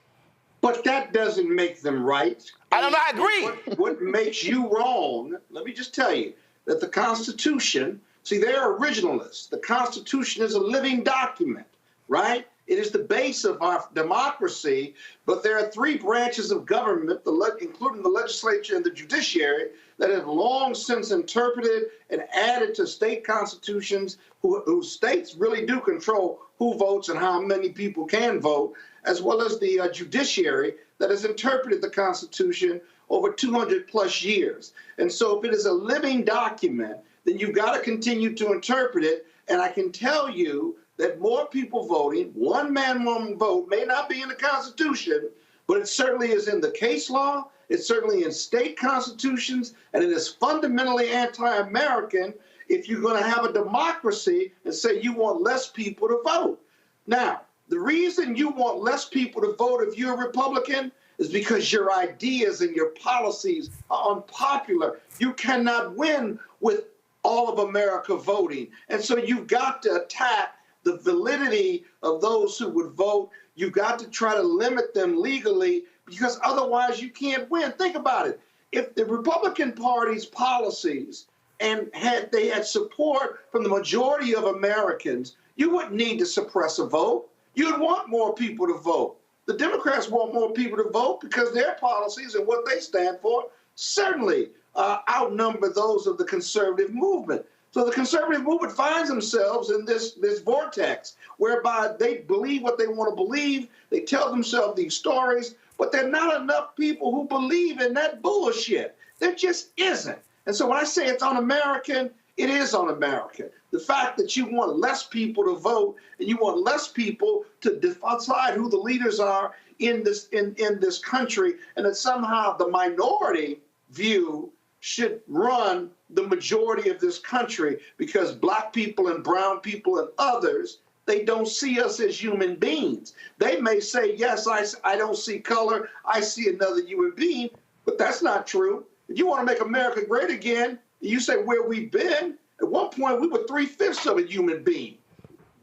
But that doesn't make them right. I agree. What makes you wrong, let me just tell you, that the Constitution, see, they're originalists. The Constitution is a living document, right? It is the base of our democracy, but there are three branches of government, including the legislature and the judiciary, that have long since interpreted and added to state constitutions, whose states really do control who votes and how many people can vote, as well as the judiciary that has interpreted the Constitution over 200 plus years. And so if it is a living document, then you've got to continue to interpret it. And I can tell you that more people voting, one man, one vote, may not be in the Constitution, but it certainly is in the case law, it's certainly in state constitutions, and it is fundamentally anti-American if you're going to have a democracy and say you want less people to vote. Now, the reason you want less people to vote if you're a Republican is because your ideas and your policies are unpopular. You cannot win with all of America voting. And so you've got to attack the validity of those who would vote. You've got to try to limit them legally, because otherwise you can't win. Think about it. if the Republican Party's policies and they had support from the majority of Americans, you wouldn't need to suppress a vote. You'd want more people to vote. The Democrats want more people to vote because their policies and what they stand for certainly outnumber those of the conservative movement. So the conservative movement finds themselves in this vortex whereby they believe what they want to believe. They tell themselves these stories, but there are not enough people who believe in that bullshit. There just isn't. And so when I say it's un-American, it is un-American. The fact that you want less people to vote and you want less people to decide who the leaders are in this country, and that somehow the minority view should run the majority of this country because black people and brown people and others, they don't see us as human beings. They may say, yes, I don't see color, I see another human being, but that's not true. If you want to make America great again, you say where we've been, at one point we were 3/5 of a human being.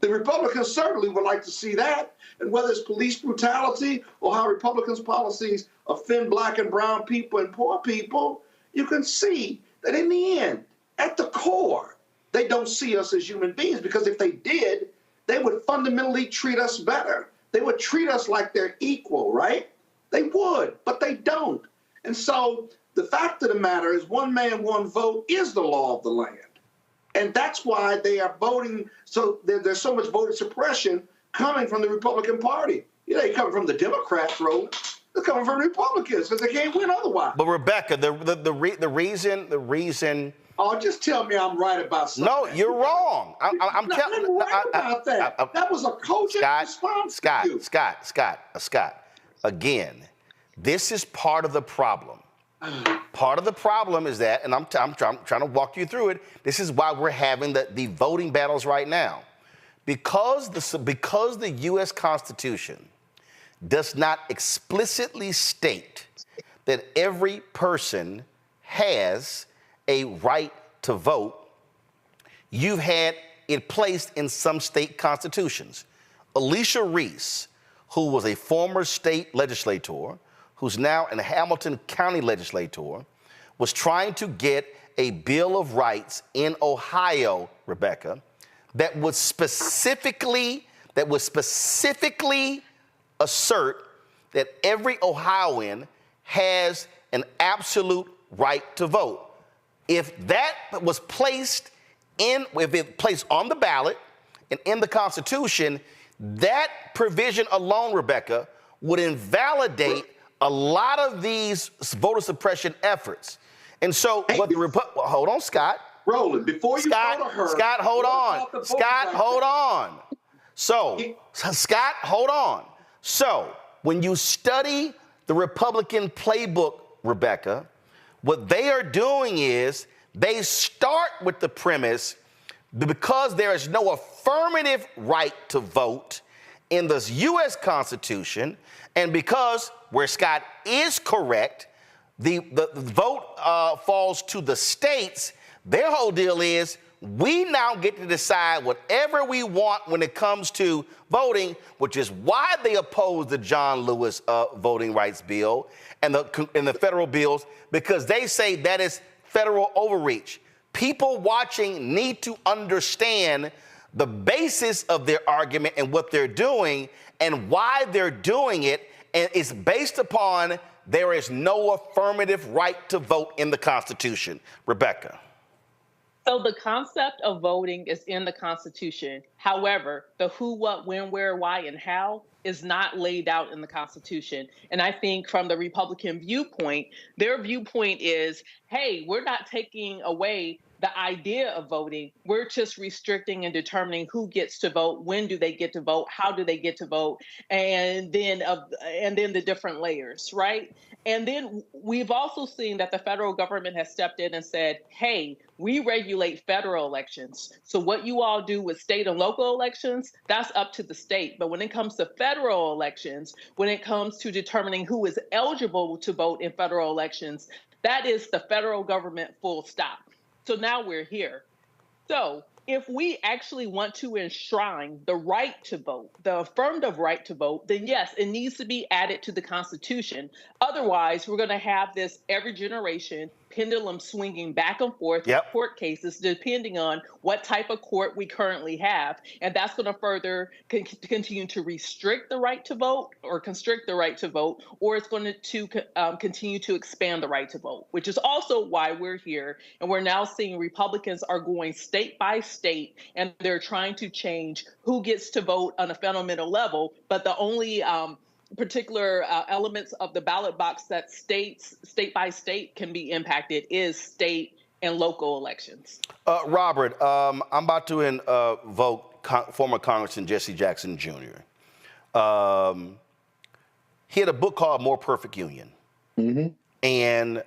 The Republicans certainly would like to see that. And whether it's police brutality or how Republicans' policies offend black and brown people and poor people, you can see that in the end, at the core, they don't see us as human beings, because if they did, they would fundamentally treat us better. They would treat us like they're equal, right? They would, but they don't. And so the fact of the matter is one man, one vote is the law of the land. And that's why they are voting. So there's so much voter suppression coming from the Republican Party. It ain't coming from the Democrats, Roland. It's coming from Republicans because they can't win otherwise. But Rebecca, the reason. Oh, just tell me I'm right about something. No, you're wrong. I'm telling you. right about that. That was a cogent response. Scott. Again, this is part of the problem. Part of the problem is that, and I'm trying to walk you through it. This is why we're having the voting battles right now, because the U.S. Constitution does not explicitly state that every person has a right to vote. You've had it placed in some state constitutions. Alicia Reese, who was a former state legislator, who's now a Hamilton County legislator, was trying to get a Bill of Rights in Ohio, Rebecca, that would specifically assert that every Ohioan has an absolute right to vote. If that was placed on the ballot and in the Constitution, that provision alone, Rebecca, would invalidate a lot of these voter suppression efforts. And so, hold on, Scott. Roland, before you go to her. Scott, hold on. Scott, hold on. So, Scott, hold on. So, when you study the Republican playbook, Rebecca, what they are doing is they start with the premise that because there is no affirmative right to vote in the U.S. Constitution, and because, where Scott is correct, the vote falls to the states, their whole deal is we now get to decide whatever we want when it comes to voting, which is why they oppose the John Lewis voting rights bill and the federal bills, because they say that is federal overreach. People watching need to understand the basis of their argument and what they're doing and why they're doing it, and it's based upon there is no affirmative right to vote in the Constitution. Rebecca. So the concept of voting is in the Constitution. However, the who, what, when, where, why, and how is not laid out in the Constitution. And I think from the Republican viewpoint, their viewpoint is, hey, we're not taking away the idea of voting. We're just restricting and determining who gets to vote, when do they get to vote, how do they get to vote, and then the different layers, right? And then we've also seen that the federal government has stepped in and said, hey, we regulate federal elections. So what you all do with state and local elections, that's up to the state. But when it comes to federal elections, when it comes to determining who is eligible to vote in federal elections, that is the federal government, full stop. So now we're here. So if we actually want to enshrine the right to vote, the affirmative right to vote, then yes, it needs to be added to the Constitution. Otherwise, we're going to have this every generation pendulum swinging back and forth with court cases, depending on what type of court we currently have. And that's going to further continue to restrict the right to vote or constrict the right to vote, or it's going to continue to expand the right to vote, which is also why we're here. And we're now seeing Republicans are going state by state, and they're trying to change who gets to vote on a fundamental level. But the only particular elements of the ballot box that state by state can be impacted is state and local elections. Robert, I'm about to invoke former Congressman Jesse Jackson Jr. He had a book called More Perfect Union. Mm-hmm. And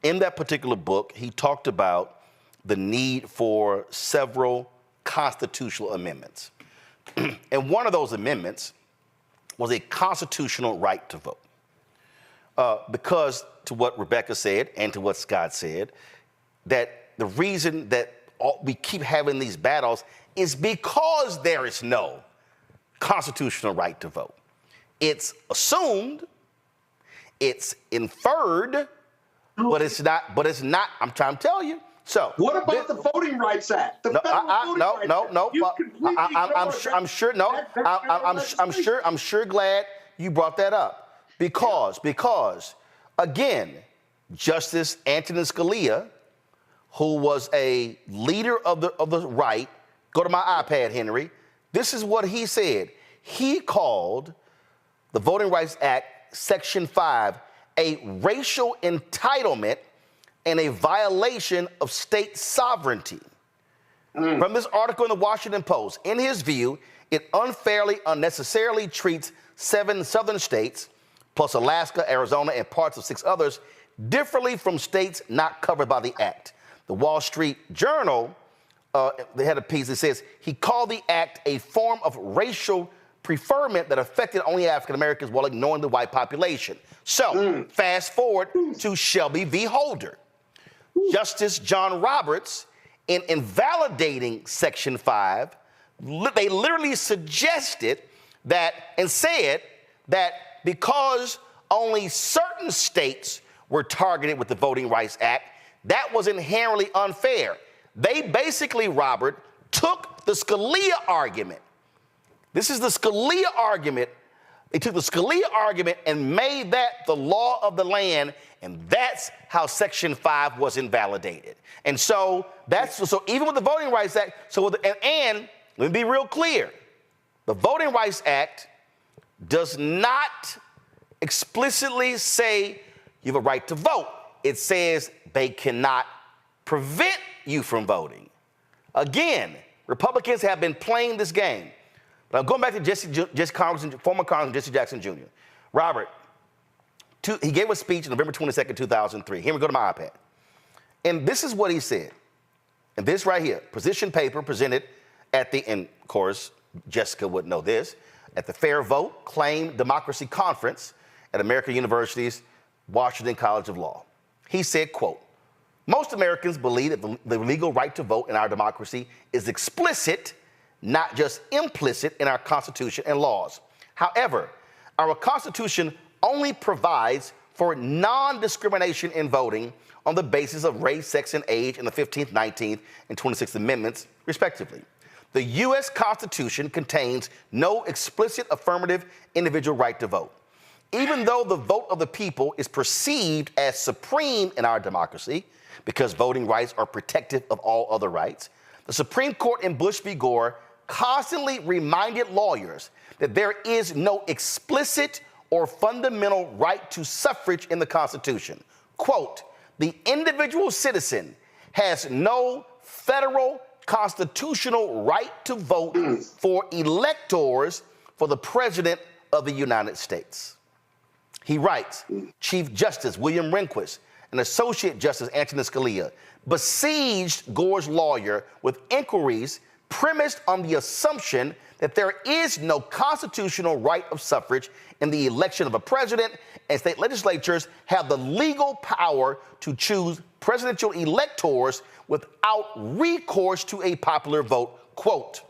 in that particular book, he talked about the need for several constitutional amendments. And one of those amendments was a constitutional right to vote. Because to what Rebecca said and to what Scott said, that the reason that we keep having these battles is because there is no constitutional right to vote. It's assumed, it's inferred, but it's not, I'm trying to tell you. So what about the Voting Rights Act? I'm sure glad you brought that up because again, Justice Antonin Scalia, who was a leader of the right, go to my iPad, Henry. This is what he said. He called the Voting Rights Act, Section 5, a racial entitlement and a violation of state sovereignty. From this article in the Washington Post, in his view, it unfairly, unnecessarily treats 7 southern states, plus Alaska, Arizona, and parts of 6 others, differently from states not covered by the act. The Wall Street Journal, they had a piece that says he called the act a form of racial preferment that affected only African Americans while ignoring the white population. So, fast forward to Shelby v. Holder. Justice John Roberts, in invalidating Section 5, they literally suggested that and said that because only certain states were targeted with the Voting Rights Act, that was inherently unfair. They basically, Robert, took the Scalia argument. This is the Scalia argument. They took the Scalia argument and made that the law of the land, and that's how Section 5 was invalidated. And so so even with the Voting Rights Act, and let me be real clear, the Voting Rights Act does not explicitly say you have a right to vote. It says they cannot prevent you from voting. Again, Republicans have been playing this game. But I'm going back to former Congressman Jesse Jackson Jr. Robert, he gave a speech on November 22nd, 2003. Here we go to my iPad. And this is what he said. And this right here, position paper presented at and of course, Jessica would know this, at the Fair Vote Claim Democracy Conference at American University's Washington College of Law. He said, quote, most Americans believe that the legal right to vote in our democracy is explicit, not just implicit, in our Constitution and laws. However, our Constitution only provides for non-discrimination in voting on the basis of race, sex, and age in the 15th, 19th, and 26th Amendments, respectively. The U.S. Constitution contains no explicit affirmative individual right to vote. Even though the vote of the people is perceived as supreme in our democracy, because voting rights are protective of all other rights, the Supreme Court in Bush v. Gore constantly reminded lawyers that there is no explicit or fundamental right to suffrage in the Constitution. Quote, the individual citizen has no federal constitutional right to vote for electors for the President of the United States. He writes, Chief Justice William Rehnquist and Associate Justice Antonin Scalia besieged Gore's lawyer with inquiries premised on the assumption that there is no constitutional right of suffrage in the election of a president, and state legislatures have the legal power to choose presidential electors without recourse to a popular vote. Quote,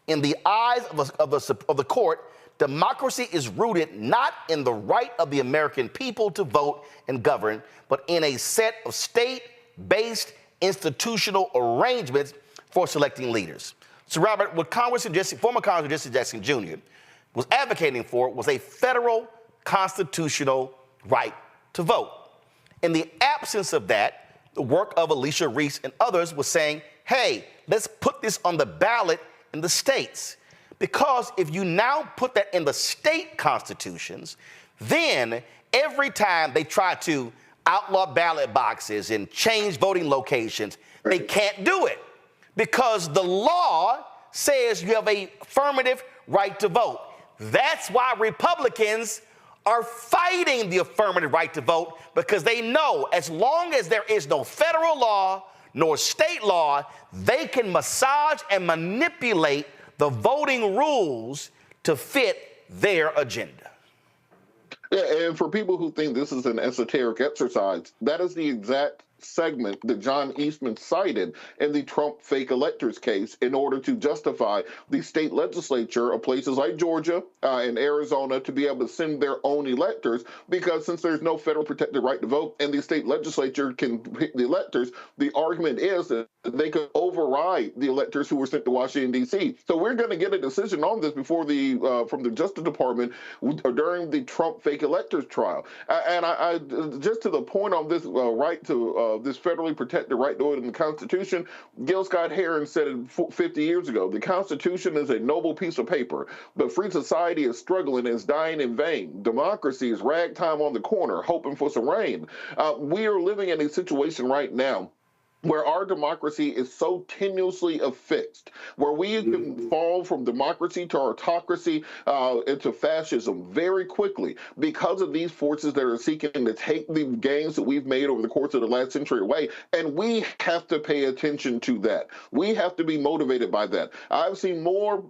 in the eyes of the court, democracy is rooted not in the right of the American people to vote and govern, but in a set of state-based institutional arrangements for selecting leaders. So, Robert, what former Congressman Jesse Jackson Jr. was advocating for was a federal constitutional right to vote. In the absence of that, the work of Alicia Reese and others was saying, hey, let's put this on the ballot in the states. Because if you now put that in the state constitutions, then every time they try to outlaw ballot boxes and change voting locations, they can't do it. Because the law says you have an affirmative right to vote. That's why Republicans are fighting the affirmative right to vote, because they know as long as there is no federal law nor state law, they can massage and manipulate the voting rules to fit their agenda. Yeah, and for people who think this is an esoteric exercise, that is the exact segment that John Eastman cited in the Trump fake electors case in order to justify the state legislature of places like Georgia and Arizona to be able to send their own electors, because since there's no federal protected right to vote and the state legislature can pick the electors, the argument is that they could override the electors who were sent to Washington, D.C. So we're going to get a decision on this before from the Justice Department during the Trump fake electors trial. And I just to the point on this right to this federally protected right to vote in the Constitution, Gil Scott-Heron said it 50 years ago, the Constitution is a noble piece of paper, but free society is struggling and is dying in vain. Democracy is ragtime on the corner, hoping for some rain. We are living in a situation right now where our democracy is so tenuously affixed, where we can fall from democracy to autocracy into fascism very quickly because of these forces that are seeking to take the gains that we've made over the course of the last century away. And we have to pay attention to that. We have to be motivated by that. I've seen more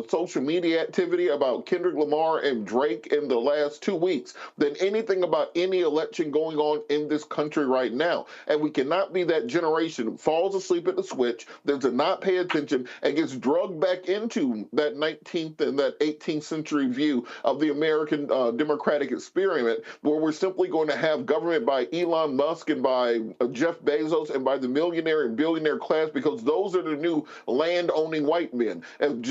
social media activity about Kendrick Lamar and Drake in the last 2 weeks than anything about any election going on in this country right now. And we cannot be that generation falls asleep at the switch, does not pay attention, and gets drugged back into that 19th and that 18th century view of the American democratic experiment, where we're simply going to have government by Elon Musk and by Jeff Bezos and by the millionaire and billionaire class, because those are the new land-owning white men. If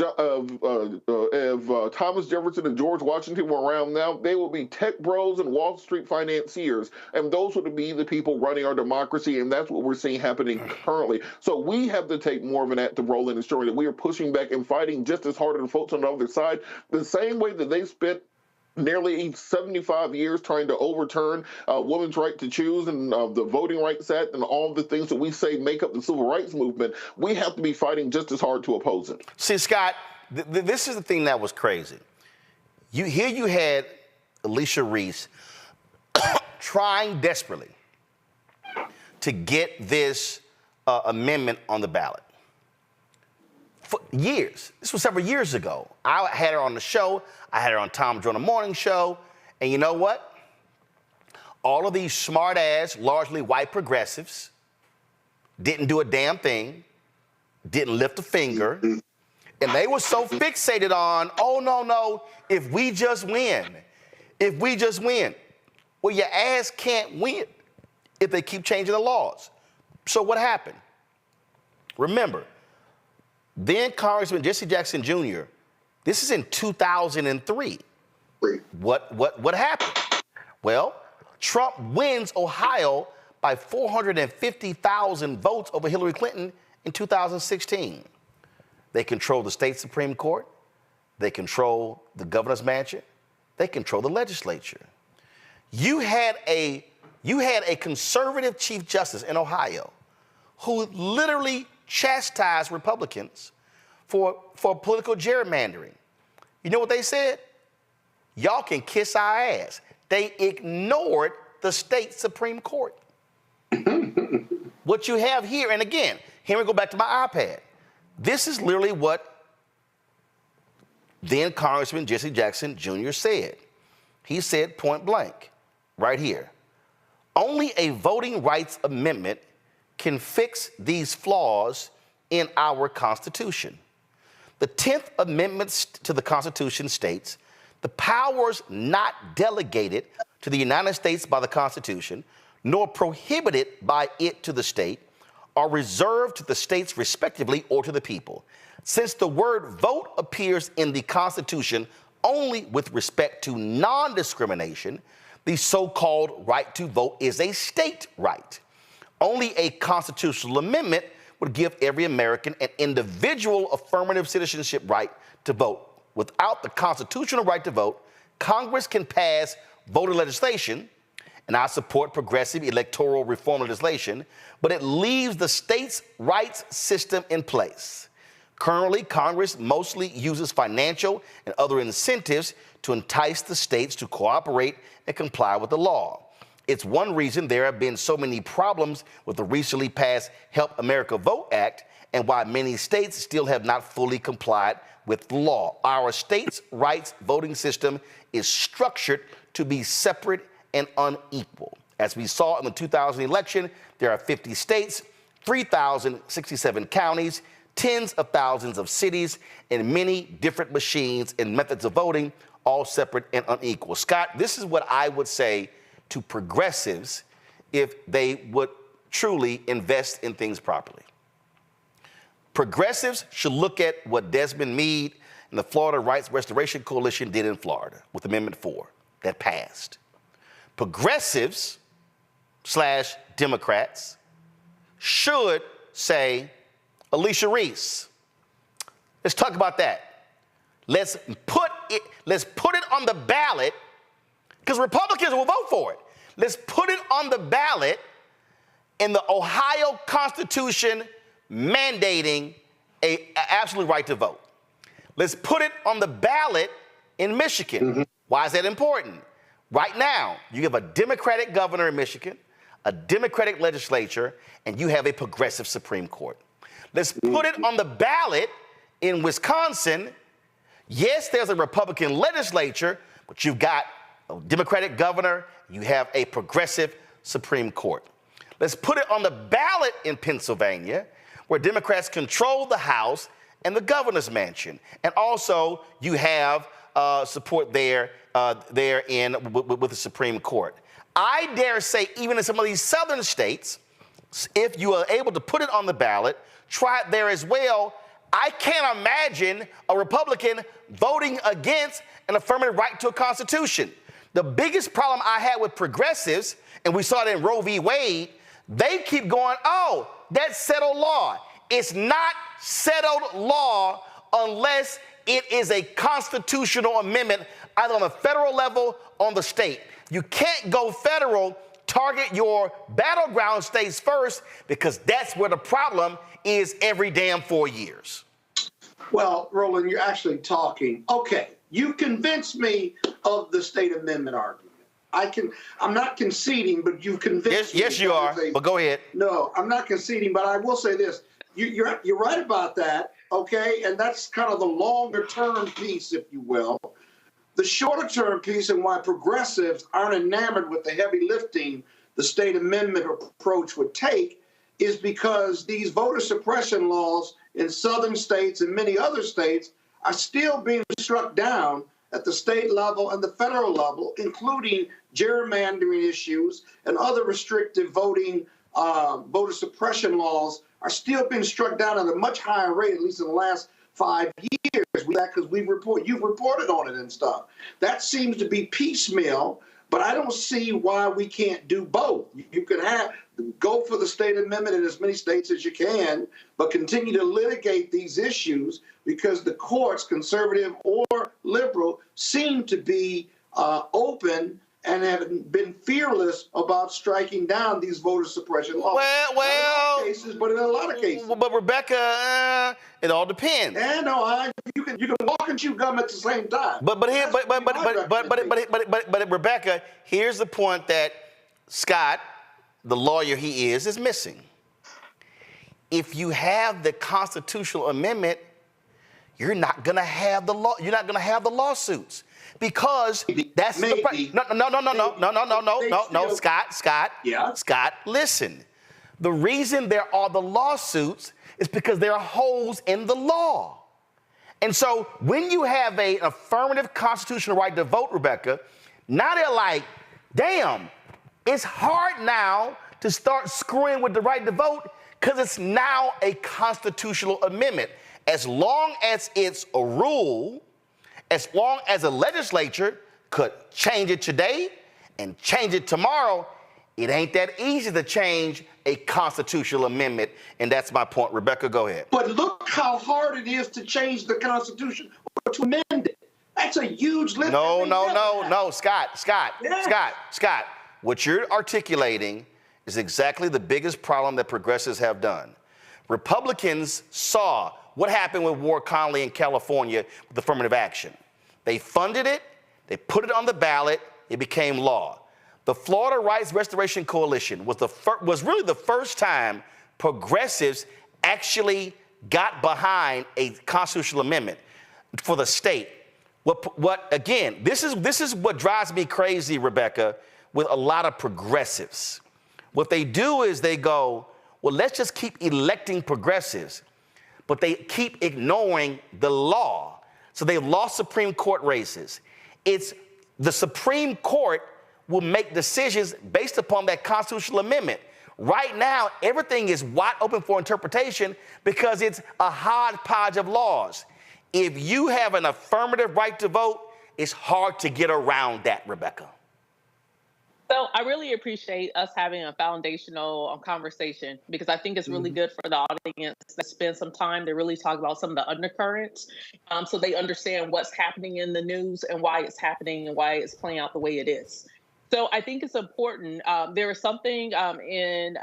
Thomas Jefferson and George Washington were around now, they would be tech bros and Wall Street financiers, and those would be the people running our democracy, and that's what we're seeing happening currently. So we have to take more of an active role in ensuring that we are pushing back and fighting just as hard as the folks on the other side, the same way that they spent nearly 75 years trying to overturn women's right to choose and the Voting Rights Act and all the things that we say make up the civil rights movement. We have to be fighting just as hard to oppose it. See, Scott, this is the thing that was crazy. Here you had Alicia Reese trying desperately to get this amendment on the ballot. For years. This was several years ago. I had her on the show. I had her on Tom Joyner Morning Show. And you know what? All of these smart-ass, largely white progressives didn't do a damn thing, didn't lift a finger, and they were so fixated on, oh, no, if we just win. Well, your ass can't win if they keep changing the laws. So what happened? Remember, then Congressman Jesse Jackson Jr., this is in 2003. What happened? Well, Trump wins Ohio by 450,000 votes over Hillary Clinton in 2016. They control the state Supreme Court. They control the governor's mansion. They control the legislature. You had a conservative chief justice in Ohio who literally chastised Republicans for political gerrymandering. You know what they said? Y'all can kiss our ass. They ignored the state Supreme Court. What you have here, and again, here we go back to my iPad. This is literally what then Congressman Jesse Jackson Jr. said. He said point blank, right here, only a voting rights amendment can fix these flaws in our Constitution. The 10th Amendment to the Constitution states, the powers not delegated to the United States by the Constitution, nor prohibited by it to the state, are reserved to the states respectively or to the people. Since the word vote appears in the Constitution only with respect to non-discrimination, the so-called right to vote is a state right. Only a constitutional amendment would give every American an individual affirmative citizenship right to vote. Without the constitutional right to vote, Congress can pass voter legislation, and I support progressive electoral reform legislation, but it leaves the states' rights system in place. Currently, Congress mostly uses financial and other incentives to entice the states to cooperate and comply with the law. It's one reason there have been so many problems with the recently passed Help America Vote Act and why many states still have not fully complied with the law. Our states' rights voting system is structured to be separate and unequal. As we saw in the 2000 election, there are 50 states, 3,067 counties, tens of thousands of cities, and many different machines and methods of voting, all separate and unequal. Scott, this is what I would say to progressives if they would truly invest in things properly. Progressives should look at what Desmond Meade and the Florida Rights Restoration Coalition did in Florida with Amendment 4 that passed. Progressives / Democrats should say, Alicia Reese, let's talk about that. Let's put it on the ballot, because Republicans will vote for it. Let's put it on the ballot in the Ohio Constitution mandating an absolute right to vote. Let's put it on the ballot in Michigan. Mm-hmm. Why is that important? Right now, you have a Democratic governor in Michigan, a Democratic legislature, and you have a progressive Supreme Court. Let's put it on the ballot in Wisconsin. Yes, there's a Republican legislature, but you've got a Democratic governor, you have a progressive Supreme Court. Let's put it on the ballot in Pennsylvania, where Democrats control the House and the governor's mansion. And also, you have support there with the Supreme Court. I dare say, even in some of these southern states, if you are able to put it on the ballot, try it there as well. I can't imagine a Republican voting against an affirmative right to a constitution. The biggest problem I had with progressives, and we saw it in Roe v. Wade, they keep going, oh, that's settled law. It's not settled law unless it is a constitutional amendment, either on the federal level or on the state. You can't go federal, target your battleground states first, because that's where the problem is every damn 4 years. Well, Roland, you're actually talking. Okay, you convinced me of the state amendment argument. I'm not conceding, but you've convinced me. Yes, you are, but go ahead. No, I'm not conceding, but I will say this. You're right about that, okay? And that's kind of the longer-term piece, if you will. The shorter-term piece and why progressives aren't enamored with the heavy lifting the state amendment approach would take is because these voter suppression laws in southern states and many other states are still being struck down at the state level and the federal level, including gerrymandering issues and other restrictive voting, voter suppression laws are still being struck down at a much higher rate, at least in the last 5 years. Because you've reported on it and stuff. That seems to be piecemeal, but I don't see why we can't do both. You can go for the state amendment in as many states as you can, but continue to litigate these issues because the courts, conservative or liberal, seem to be open and have been fearless about striking down these voter suppression laws. Well, not in all cases, but in a lot of cases. But Rebecca, it all depends. Yeah, no, you can walk and chew gum at the same time. But Rebecca, here's the point that Scott, the lawyer he is missing. if you have the constitutional amendment, you're not going to have the law. You're not going to have the lawsuits because that's the no. Scott. Yeah. Scott, listen. The reason there are the lawsuits is because there are holes in the law. And so when you have an affirmative constitutional right to vote, Rebecca, now they're like, damn, it's hard now to start screwing with the right to vote because it's now a constitutional amendment. As long as it's a rule, as long as a legislature could change it today and change it tomorrow, it ain't that easy to change a constitutional amendment. And that's my point. Rebecca, go ahead. But look how hard it is to change the Constitution or to amend it. That's a huge lift. No, Scott. What you're articulating is exactly the biggest problem that progressives have done. Republicans saw what happened with Ward Conley in California with affirmative action. They funded it, they put it on the ballot, it became law. The Florida Rights Restoration Coalition was really the first time progressives actually got behind a constitutional amendment for the state. Again, this is what drives me crazy, Rebecca, with a lot of progressives. What they do is they go, well, let's just keep electing progressives, but they keep ignoring the law. So they've lost Supreme Court races. It's the Supreme Court will make decisions based upon that constitutional amendment. Right now, everything is wide open for interpretation because it's a hodgepodge of laws. If you have an affirmative right to vote, it's hard to get around that, Rebecca. So I really appreciate us having a foundational conversation because I think it's really good for the audience to spend some time to really talk about some of the undercurrents so they understand what's happening in the news and why it's happening and why it's playing out the way it is. So I think it's important. There is something in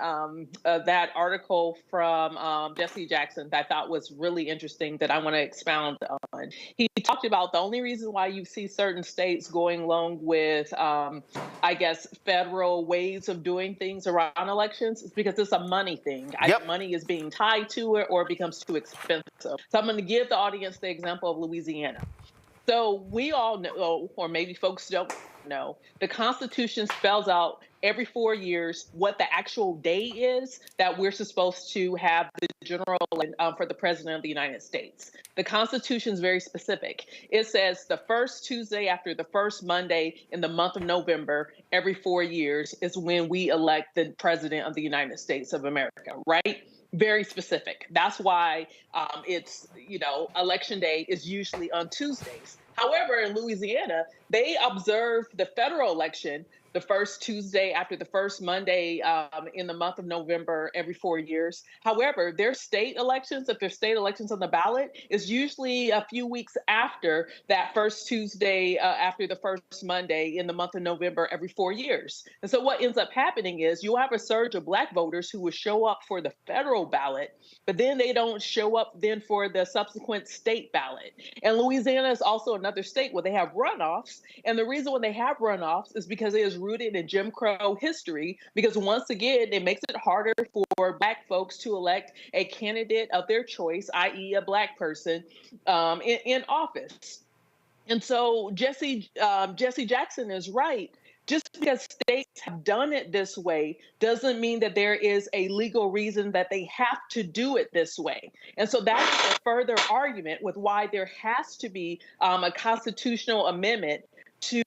that article from Jesse Jackson that I thought was really interesting that I want to expound on. He talked about the only reason why you see certain states going along with, federal ways of doing things around elections is because it's a money thing. Either money is being tied to it or it becomes too expensive. So I'm going to give the audience the example of Louisiana. So we all know, or maybe folks don't know, the Constitution spells out every 4 years what the actual day is that we're supposed to have the general election for the President of the United States. The Constitution is very specific. It says the first Tuesday after the first Monday in the month of November every 4 years is when we elect the President of the United States of America, right? Very specific. That's why election day is usually on Tuesdays. However, in Louisiana, they observe the federal election the first Tuesday after the first Monday in the month of November every 4 years. However, their state elections, if there's state elections on the ballot, is usually a few weeks after that first Tuesday after the first Monday in the month of November every 4 years. And so what ends up happening is you'll have a surge of Black voters who will show up for the federal ballot, but then they don't show up then for the subsequent state ballot. And Louisiana is also another state where they have runoffs. And the reason when they have runoffs is because it is rooted in Jim Crow history, because once again, it makes it harder for Black folks to elect a candidate of their choice, i.e. a Black person, in office. And so Jesse Jackson is right. Just because states have done it this way doesn't mean that there is a legal reason that they have to do it this way. And so that is a further argument with why there has to be a constitutional amendment to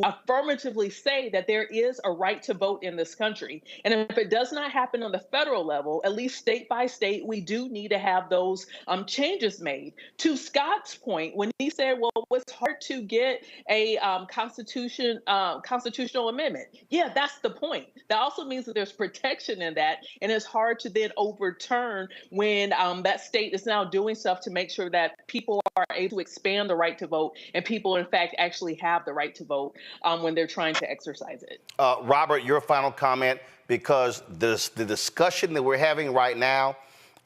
affirmatively say that there is a right to vote in this country. And if it does not happen on the federal level, at least state by state, we do need to have those changes made. To Scott's point, when he said, well, it's hard to get a constitutional amendment. Yeah, that's the point. That also means that there's protection in that, and it's hard to then overturn when that state is now doing stuff to make sure that people are able to expand the right to vote and people, in fact, actually have the right to vote when they're trying to exercise it. Robert, your final comment, because the discussion that we're having right now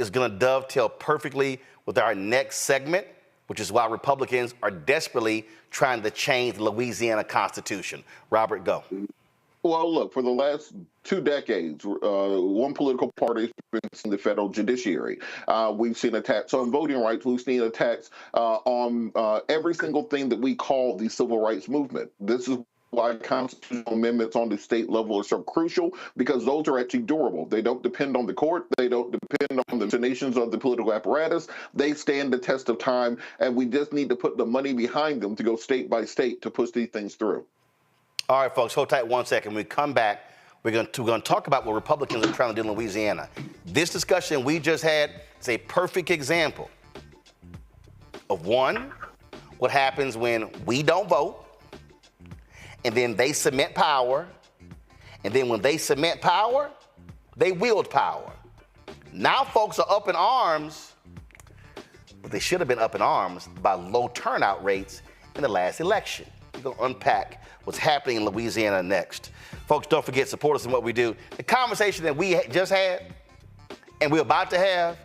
is going to dovetail perfectly with our next segment, which is why Republicans are desperately trying to change the Louisiana Constitution. Robert, go. Well, look, for the last 2 decades, one political party has been in the federal judiciary. We've seen attacks on voting rights. We've seen attacks on every single thing that we call the civil rights movement. This is why constitutional amendments on the state level are so crucial, because those are actually durable. They don't depend on the court. They don't depend on the machinations of the political apparatus. They stand the test of time, and we just need to put the money behind them to go state by state to push these things through. All right, folks, hold tight 1 second. When we come back, we're going to talk about what Republicans are trying to do in Louisiana. This discussion we just had is a perfect example of, one, what happens when we don't vote, and then they cement power, and then when they cement power, they wield power. Now folks are up in arms, but they should have been up in arms by low turnout rates in the last election. We're going to unpack what's happening in Louisiana next. Folks, don't forget, support us in what we do. The conversation that we just had and we're about to have,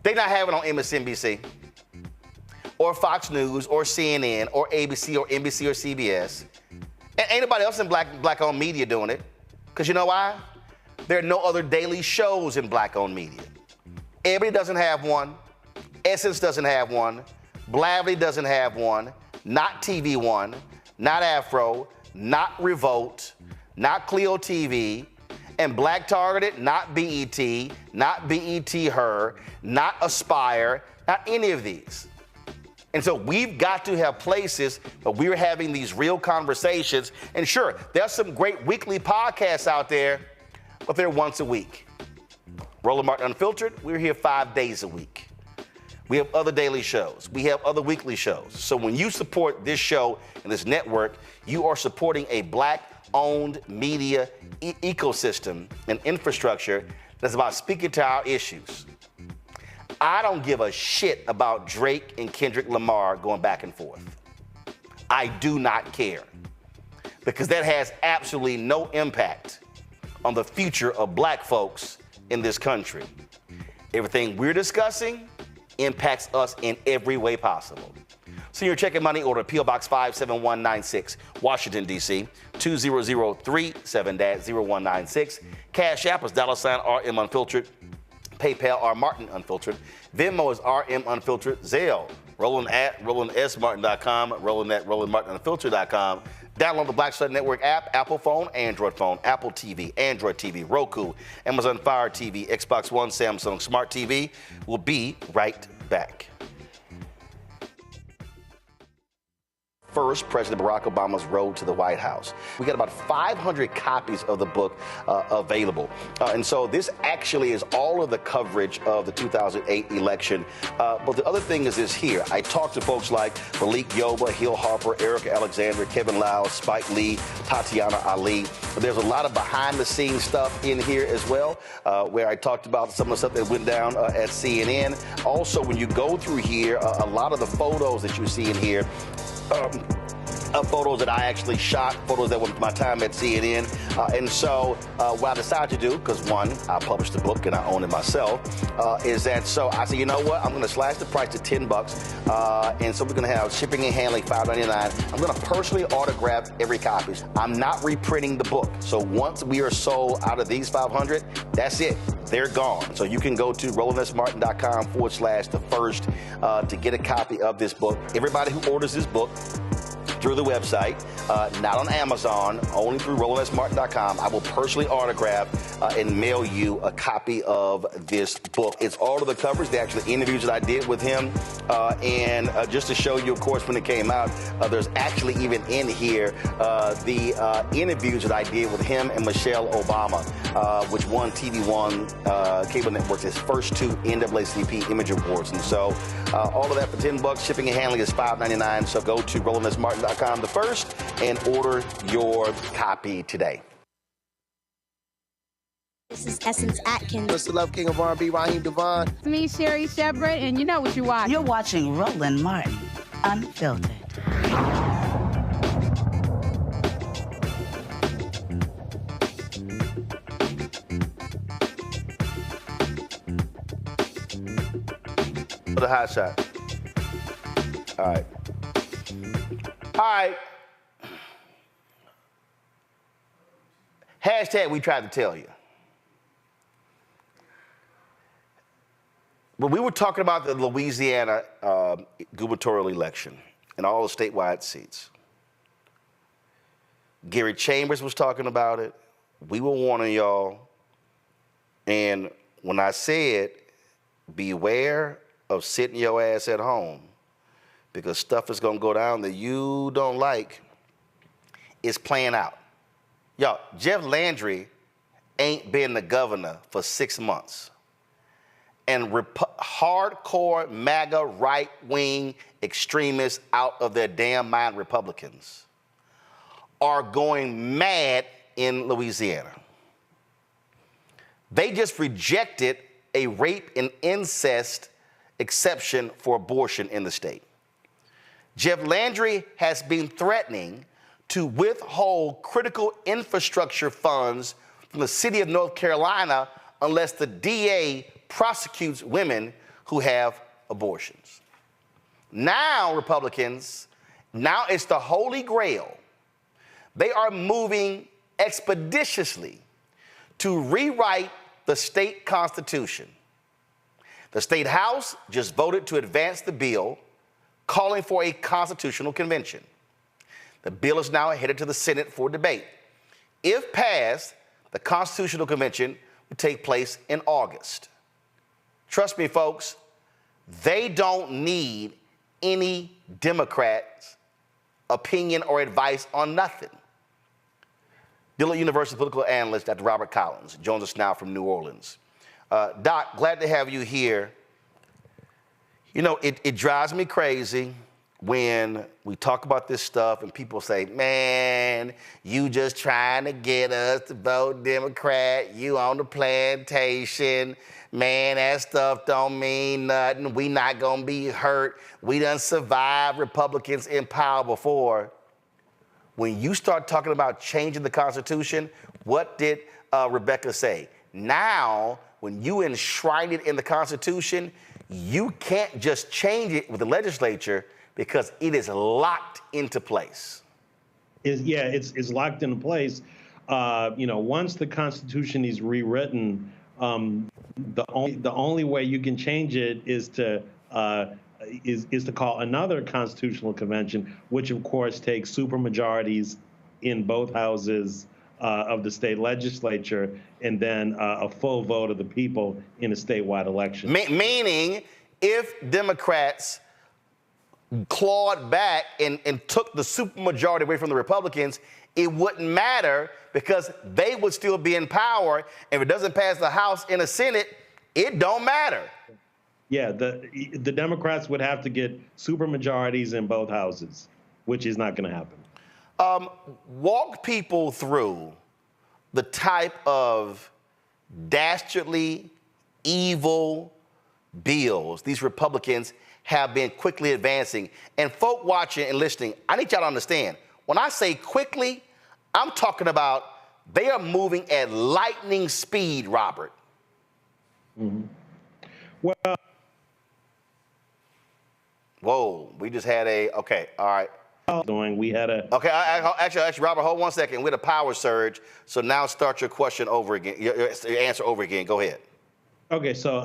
they're not having on MSNBC or Fox News or CNN or ABC or NBC or CBS. And ain't nobody else in black-owned media doing it. Because you know why? There are no other daily shows in black-owned media. Everybody doesn't have one. Essence doesn't have one. Blavely doesn't have one. Not TV One. Not Afro, not Revolt, not Clio TV, and Black Targeted, not BET, not BET Her, not Aspire, not any of these. And so we've got to have places where we're having these real conversations. And sure, there's some great weekly podcasts out there, but they're once a week. Roland Martin Unfiltered, we're here 5 days a week. We have other daily shows. We have other weekly shows. So when you support this show and this network, you are supporting a black-owned media ecosystem and infrastructure that's about speaking to our issues. I don't give a shit about Drake and Kendrick Lamar going back and forth. I do not care, because that has absolutely no impact on the future of black folks in this country. Everything we're discussing impacts us in every way possible. Senior check and money order, P.O. Box 57196, Washington, D.C., 20037-0196. Cash App is $RM Unfiltered. PayPal, R Martin Unfiltered. Venmo is RM Unfiltered. Zelle, Roland at RolandSMartin.com, Roland at RolandMartinUnfiltered.com. Download the Black Civic Network app, Apple phone, Android phone, Apple TV, Android TV, Roku, Amazon Fire TV, Xbox One, Samsung Smart TV. We'll be right back. First, President Barack Obama's road to the White House. We got about 500 copies of the book available. And so this actually is all of the coverage of the 2008 election. But the other thing is this here. I talked to folks like Malik Yoba, Hill Harper, Erica Alexander, Kevin Lau, Spike Lee, Tatiana Ali. But there's a lot of behind-the-scenes stuff in here as well, where I talked about some of the stuff that went down at CNN. Also, when you go through here, a lot of the photos that you see in here, photos that I actually shot, photos that were my time at CNN. And so what I decided to do, because one, I published the book and I own it myself, is that so I said, you know what, I'm going to slash the price to $10. And so we're going to have shipping and handling $5.99. I'm going to personally autograph every copy. I'm not reprinting the book. So once we are sold out of these 500, that's it. They're gone. So you can go to RolandSMartin.com/the-first to get a copy of this book. Everybody who orders this book through the website, not on Amazon, only through RolandSMartin.com, I will personally autograph and mail you a copy of this book. It's all of the coverage, the actual interviews that I did with him. And just to show you, of course, when it came out, there's actually even in here the interviews that I did with him and Michelle Obama, which won TV One cable networks its first 2 NAACP Image Awards. And so all of that for $10. Shipping and handling is $5.99. So go to RolandSMartin.com the first and order your copy today. This is Essence Atkins. Mr. Love King of R&B, Raheem Devon. It's me, Sherry Shepard, and you know what you watch. You're watching Roland Martin Unfiltered. For the hot shot. All right. All right. Hashtag we tried to tell you. When we were talking about the Louisiana gubernatorial election and all the statewide seats, Gary Chambers was talking about it. We were warning y'all. And when I said, beware of sitting your ass at home because stuff is going to go down that you don't like, it's playing out. Y'all, Jeff Landry ain't been the governor for 6 months. And hardcore MAGA right-wing extremists out of their damn mind Republicans are going mad in Louisiana. They just rejected a rape and incest exception for abortion in the state. Jeff Landry has been threatening to withhold critical infrastructure funds from the city of North Carolina unless the DA prosecutes women who have abortions. Now, Republicans, now it's the Holy Grail. They are moving expeditiously to rewrite the state constitution. The state house just voted to advance the bill calling for a constitutional convention. The bill is now headed to the Senate for debate. If passed, the constitutional convention will take place in August. Trust me, folks, they don't need any Democrats' opinion or advice on nothing. Dillard University political analyst Dr. Robert Collins joins us now from New Orleans. Doc, glad to have you here. You know, it drives me crazy when we talk about this stuff and people say, man, you just trying to get us to vote Democrat, you on the plantation, man, that stuff don't mean nothing, we not gonna be hurt, we done survived Republicans in power before. When you start talking about changing the Constitution, what did Rebecca say? Now, when you enshrine it in the Constitution, you can't just change it with the legislature because it is locked into place. It's locked into place. Once the Constitution is rewritten, the only way you can change it is to call another constitutional convention, which of course takes supermajorities in both houses of the state legislature, and then a full vote of the people in a statewide election. Meaning, if Democrats clawed back and took the supermajority away from the Republicans, it wouldn't matter because they would still be in power. If it doesn't pass the House and the Senate, it don't matter. Yeah, the Democrats would have to get supermajorities in both houses, which is not going to happen. Walk people through the type of dastardly, evil bills these Republicans have been quickly advancing. And folk watching and listening, I need y'all to understand, when I say quickly, I'm talking about they are moving at lightning speed, Robert. Mm-hmm. Well, whoa, we just had okay, all right. We had a... Okay, actually, Robert, hold 1 second. We had a power surge, so now start your question over again, your answer over again. Go ahead. Okay, so,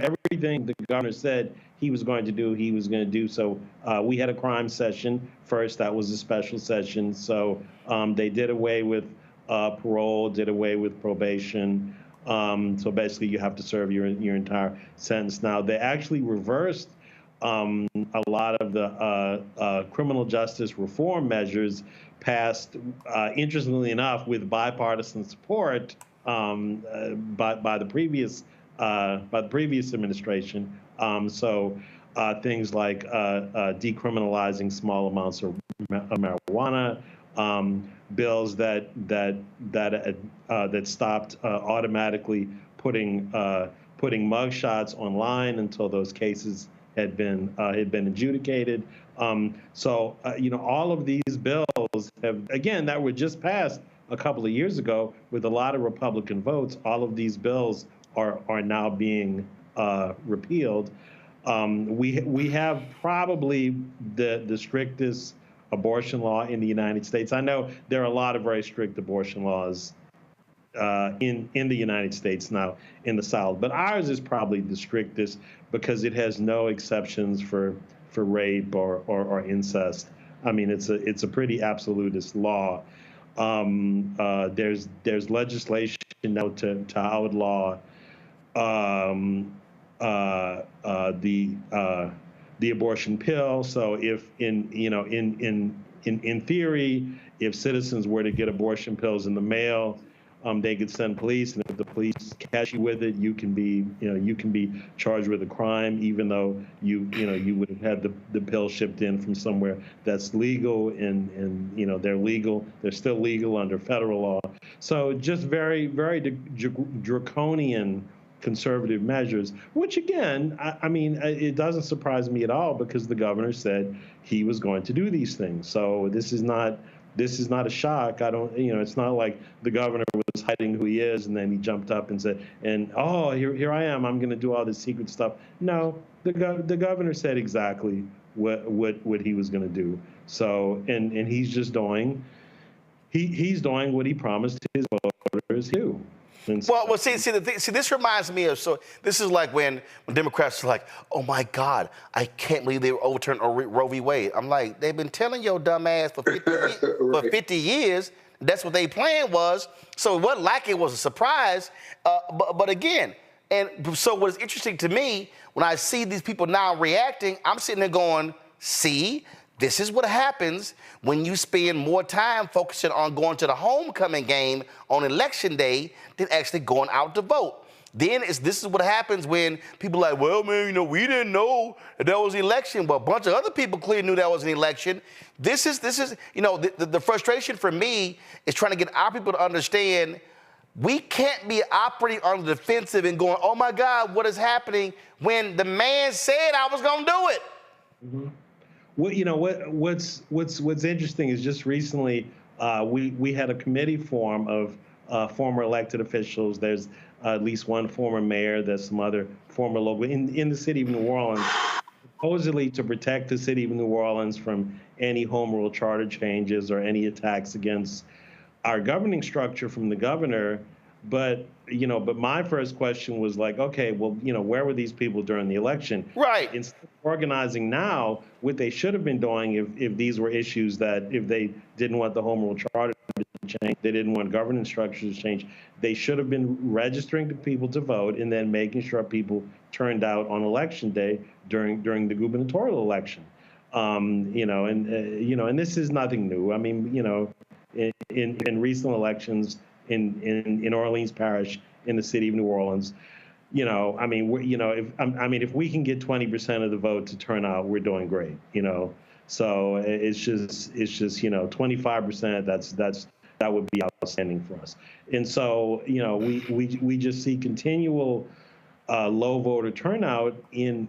everything the governor said he was going to do, he was going to do. So we had a crime session first. That was a special session. So they did away with parole, did away with probation. So basically, you have to serve your entire sentence. Now, they actually reversed a lot of the criminal justice reform measures passed, interestingly enough, with bipartisan support by the previous administration. So things like decriminalizing small amounts of marijuana, bills that stopped automatically putting mugshots online until those cases had been adjudicated. So all of these bills have, again, that were just passed a couple of years ago with a lot of Republican votes. All of these bills are now being repealed. We have probably the strictest abortion law in the United States. I know there are a lot of very strict abortion laws in the United States now in the South. But ours is probably the strictest because it has no exceptions for rape or incest. I mean, it's a pretty absolutist law. There's legislation now to outlaw the abortion pill. So if in theory, if citizens were to get abortion pills in the mail, they could send police, and if the police catch you with it, you can be charged with a crime, even though you would have had the pill shipped in from somewhere that's legal, and they're still legal under federal law. So just very, very draconian conservative measures, which again, I mean, it doesn't surprise me at all because the governor said he was going to do these things. So this is not a shock. It's not like the governor was hiding who he is and then he jumped up and said, oh, here I am, I'm going to do all this secret stuff. No, the governor said exactly what he was going to do. So, and he's just doing, he's doing what he promised his voters to do. Well, see, this reminds me of, so this is like when Democrats are like, oh my God, I can't believe they overturned Roe v. Wade. I'm like, they've been telling your dumb ass for 50 years. That's what their plan was. So it wasn't like it was a surprise. But again, and so what's interesting to me, when I see these people now reacting, I'm sitting there going, see, this is what happens when you spend more time focusing on going to the homecoming game on election day than actually going out to vote. Then this is what happens when people are like, well, man, we didn't know that was an election, but a bunch of other people clearly knew that was an election. This is the frustration for me is trying to get our people to understand we can't be operating on the defensive and going, oh my God, what is happening when the man said I was going to do it. Mm-hmm. Well, what's interesting is just recently we had a committee form of former elected officials. There's at least one former mayor. There's some other former local in the city of New Orleans, supposedly to protect the city of New Orleans from any home rule charter changes or any attacks against our governing structure from the governor. But my first question was like, okay, well, where were these people during the election? Right. Instead of organizing now, what they should have been doing if these were issues that if they didn't want the home rule charter to change, they didn't want governance structures to change, they should have been registering the people to vote and then making sure people turned out on election day during the gubernatorial election. And this is nothing new. I mean, in recent elections, in Orleans Parish, in the city of New Orleans, if we can get 20% of the vote to turn out, we're doing great, So it's just 25%. That would be outstanding for us. And so we just see continual low voter turnout in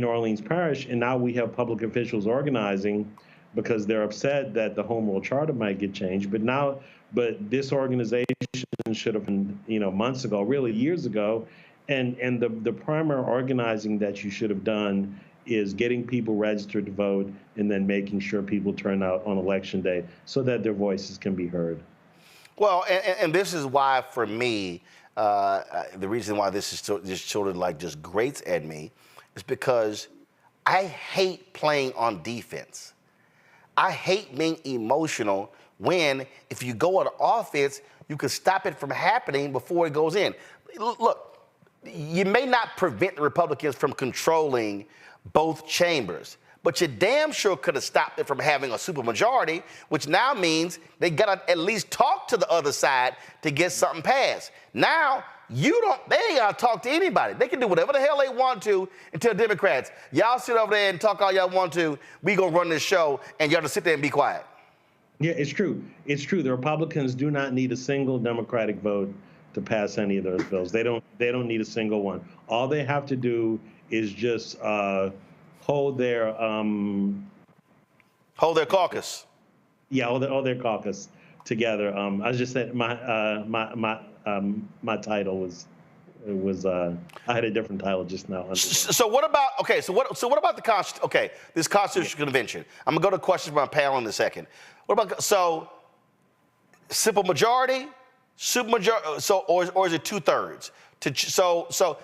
Orleans Parish, and now we have public officials organizing because they're upset that the home rule charter might get changed. But this organization should have been, months ago, really years ago. And the primary organizing that you should have done is getting people registered to vote and then making sure people turn out on election day so that their voices can be heard. Well, and this is why, for me, the reason why this is just children like just grates at me is because I hate playing on defense. I hate being emotional when, if you go on offense, you can stop it from happening before it goes in. Look, you may not prevent the Republicans from controlling both chambers, but you damn sure could have stopped it from having a supermajority, which now means they got to at least talk to the other side to get something passed. Now, they ain't got to talk to anybody. They can do whatever the hell they want to and tell Democrats, y'all sit over there and talk all y'all want to. We going to run this show, and y'all just sit there and be quiet. Yeah, it's true. It's true. The Republicans do not need a single Democratic vote to pass any of those bills. They don't need a single one. All they have to do is just hold their caucus. Yeah, hold their caucus together. I just said my title was I had a different title just now. So what about what about the this Constitutional Convention? I'm gonna go to questions from my panel in a second. What about simple majority, Supermajority. So, or is it 2/3? So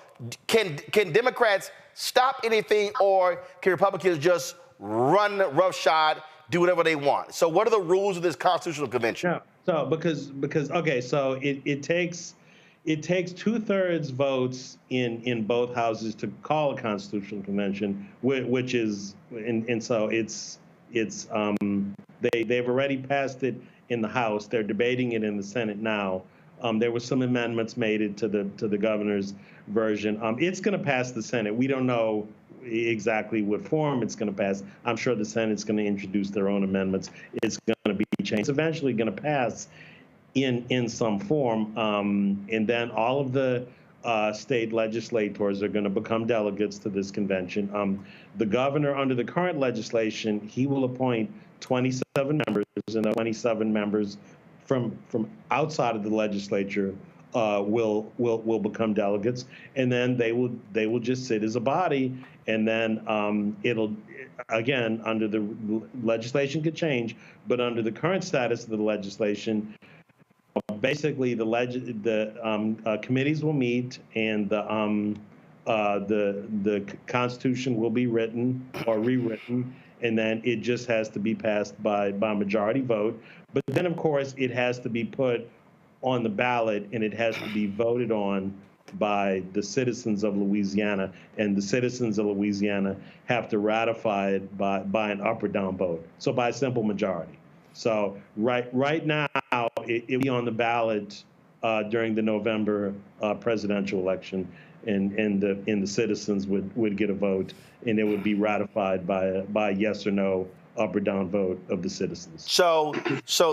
can Democrats stop anything, or can Republicans just run roughshod, do whatever they want? So, what are the rules of this constitutional convention? Yeah. So because okay, so it takes 2/3 votes in both houses to call a constitutional convention, which is and so they've already passed it in the House. They're debating it in the Senate now. There were some amendments made to the governor's version. It's going to pass the Senate. We don't know exactly what form it's going to pass. I'm sure the Senate's going to introduce their own amendments. It's going to be changed. It's eventually going to pass in some form, and then all of the state legislators are going to become delegates to this convention. The governor, under the current legislation, he will appoint 27 members, and the 27 members from outside of the legislature will become delegates, and then they will just sit as a body, and then it'll again, under the legislation could change, but under the current status of the legislation, basically the committees will meet, and the Constitution will be written or rewritten, and then it just has to be passed by majority vote. But then, of course, it has to be put on the ballot, and it has to be voted on by the citizens of Louisiana, and the citizens of Louisiana have to ratify it by an up or down vote, so by a simple majority. So right now, it'll be on the ballot during the November presidential election, and the citizens would get a vote, and it would be ratified by a yes or no, up or down vote of the citizens. So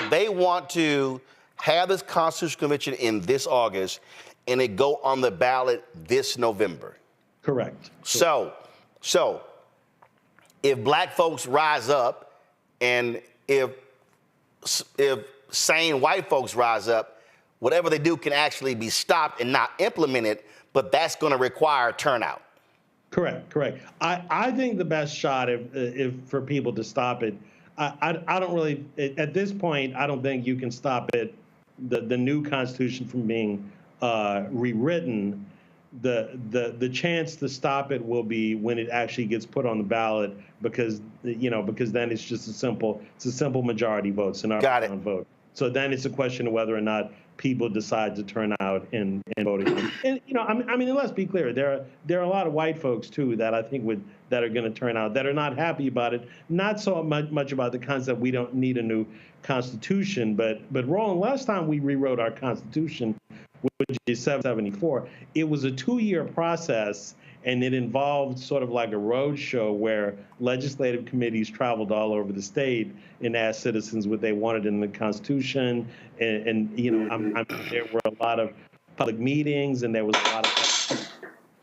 they want to have this constitutional convention in this August, and it go on the ballot this November. Correct. So if black folks rise up, and if sane white folks rise up, whatever they do can actually be stopped and not implemented, but that's going to require turnout. Correct. I think the best shot if for people to stop it, I don't really, at this point, I don't think you can stop it, the new Constitution from being rewritten. The chance to stop it will be when it actually gets put on the ballot, because then it's just a simple majority vote, it's an up or down vote. So then it's a question of whether or not people decide to turn out and vote again. And I mean, let's be clear, there are a lot of white folks too that I think that are going to turn out, that are not happy about it. Not so much about the concept we don't need a new Constitution, but Roland, last time we rewrote our Constitution, which is 774, it was a 2-year process, and it involved sort of like a road show where legislative committees traveled all over the state and asked citizens what they wanted in the Constitution. And there were a lot of public meetings, and there was a lot of.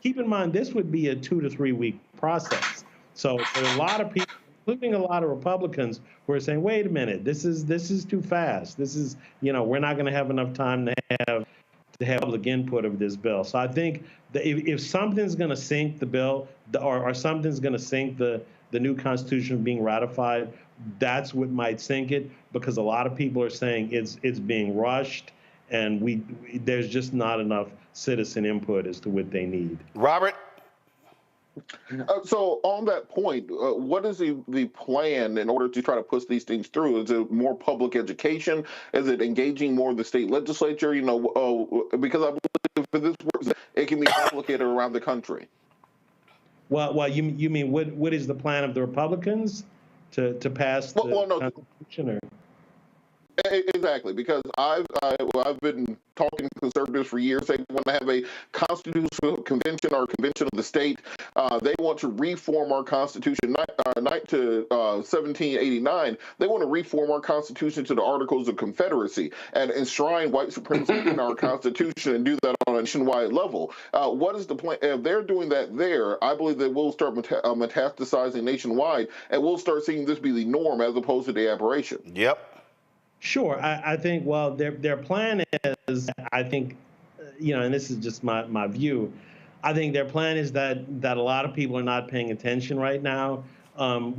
Keep in mind, this would be a 2 to 3 week process. So there are a lot of people, including a lot of Republicans, who are saying, "Wait a minute, this is too fast. This is, we're not going to have enough time to have public input of this bill." So I think that if something's going to sink the bill, or something's going to sink the new Constitution being ratified, that's what might sink it, because a lot of people are saying it's being rushed, and there's just not enough citizen input as to what they need. Robert? So on that point, what is the plan in order to try to push these things through? Is it more public education? Is it engaging more of the state legislature? Because I believe for this works, it can be replicated around the country. Well, you mean what is the plan of the Republicans to pass the Constitution? Or? Exactly, because I've been talking to conservatives for years. They want to have a constitutional convention or convention of the state. They want to reform our Constitution, not to 1789. They want to reform our Constitution to the Articles of Confederacy and enshrine white supremacy in our Constitution, and do that on a nationwide level. What is the plan? If they're doing that there, I believe they will start metastasizing nationwide, and we'll start seeing this be the norm as opposed to the aberration. Yep. Sure. I think, well, their plan is, I think, and this is just my view, I think their plan is that a lot of people are not paying attention right now.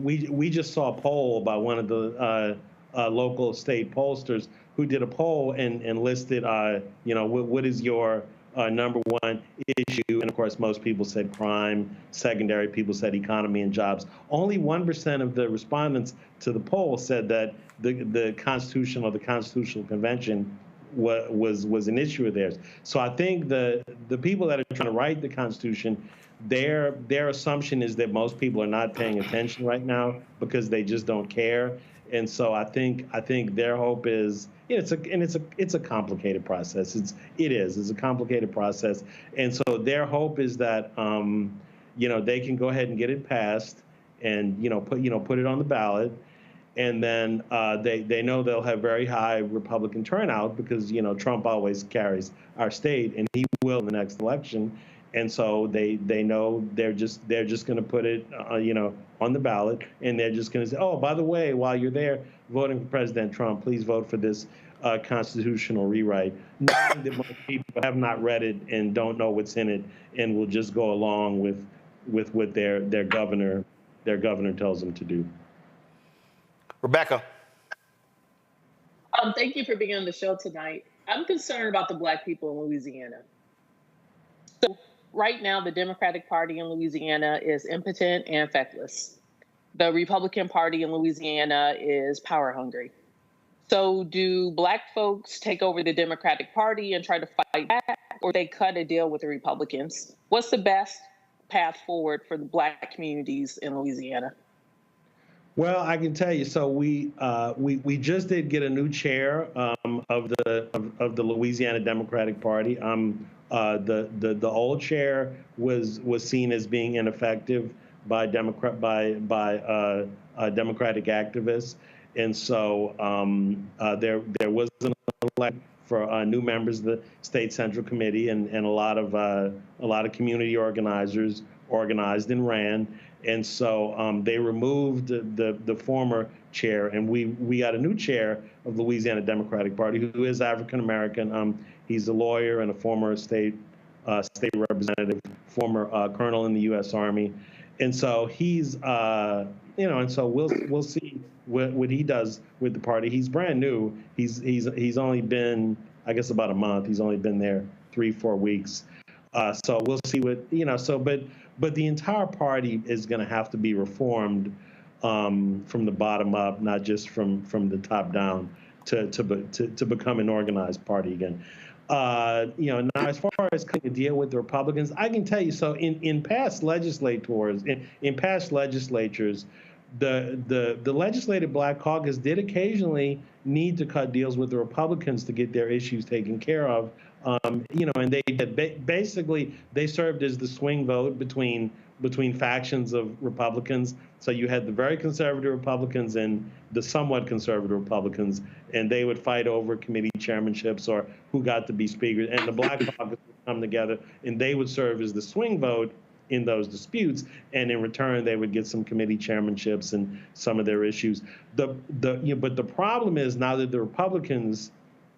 We just saw a poll by one of the local state pollsters who did a poll and listed, what is your number one issue? And of course, most people said crime. Secondary, people said economy and jobs. Only 1% of the respondents to the poll said that the Constitution or the Constitutional Convention was an issue of theirs. So I think the people that are trying to write the Constitution, their assumption is that most people are not paying attention right now because they just don't care. And so I think their hope is, it's a complicated process. It's a complicated process. And so their hope is that they can go ahead and get it passed and put it on the ballot. And then they know they'll have very high Republican turnout because Trump always carries our state, and he will in the next election. And so they know they're just going to put it on the ballot, and they're just going to say, oh, by the way, while you're there voting for President Trump, please vote for this constitutional rewrite. Knowing that most people have not read it and don't know what's in it, and will just go along with what their governor tells them to do. Rebecca. Thank you for being on the show tonight. I'm concerned about the Black people in Louisiana. So right now, the Democratic Party in Louisiana is impotent and feckless. The Republican Party in Louisiana is power hungry. So do Black folks take over the Democratic Party and try to fight back, or they cut a deal with the Republicans? What's the best path forward for the Black communities in Louisiana? Well, I can tell you. So we just did get a new chair of the Louisiana Democratic Party. The old chair was seen as being ineffective by Democratic activists, and so there was an election for new members of the State Central Committee, and a lot of community organizers organized and ran. And so they removed the former chair, and we got a new chair of the Louisiana Democratic Party who is African American. He's a lawyer and a former state representative, former colonel in the U.S. Army, and so he's and so we'll see what he does with the party. He's brand new. He's only been, I guess, about a month. He's only been there 3-4 weeks. So we'll see what but the entire party is going to have to be reformed from the bottom up, not just from the top down, to become an organized party again. Now as far as cutting a deal with the Republicans, I can tell you. So in past legislatures, the legislative Black Caucus did occasionally need to cut deals with the Republicans to get their issues taken care of. And they basically served as the swing vote between factions of Republicans. So you had the very conservative Republicans and the somewhat conservative Republicans, and they would fight over committee chairmanships or who got to be speakers. And the Black Caucus would come together, and they would serve as the swing vote in those disputes, and in return they would get some committee chairmanships and some of their issues. But the problem is now that the Republicans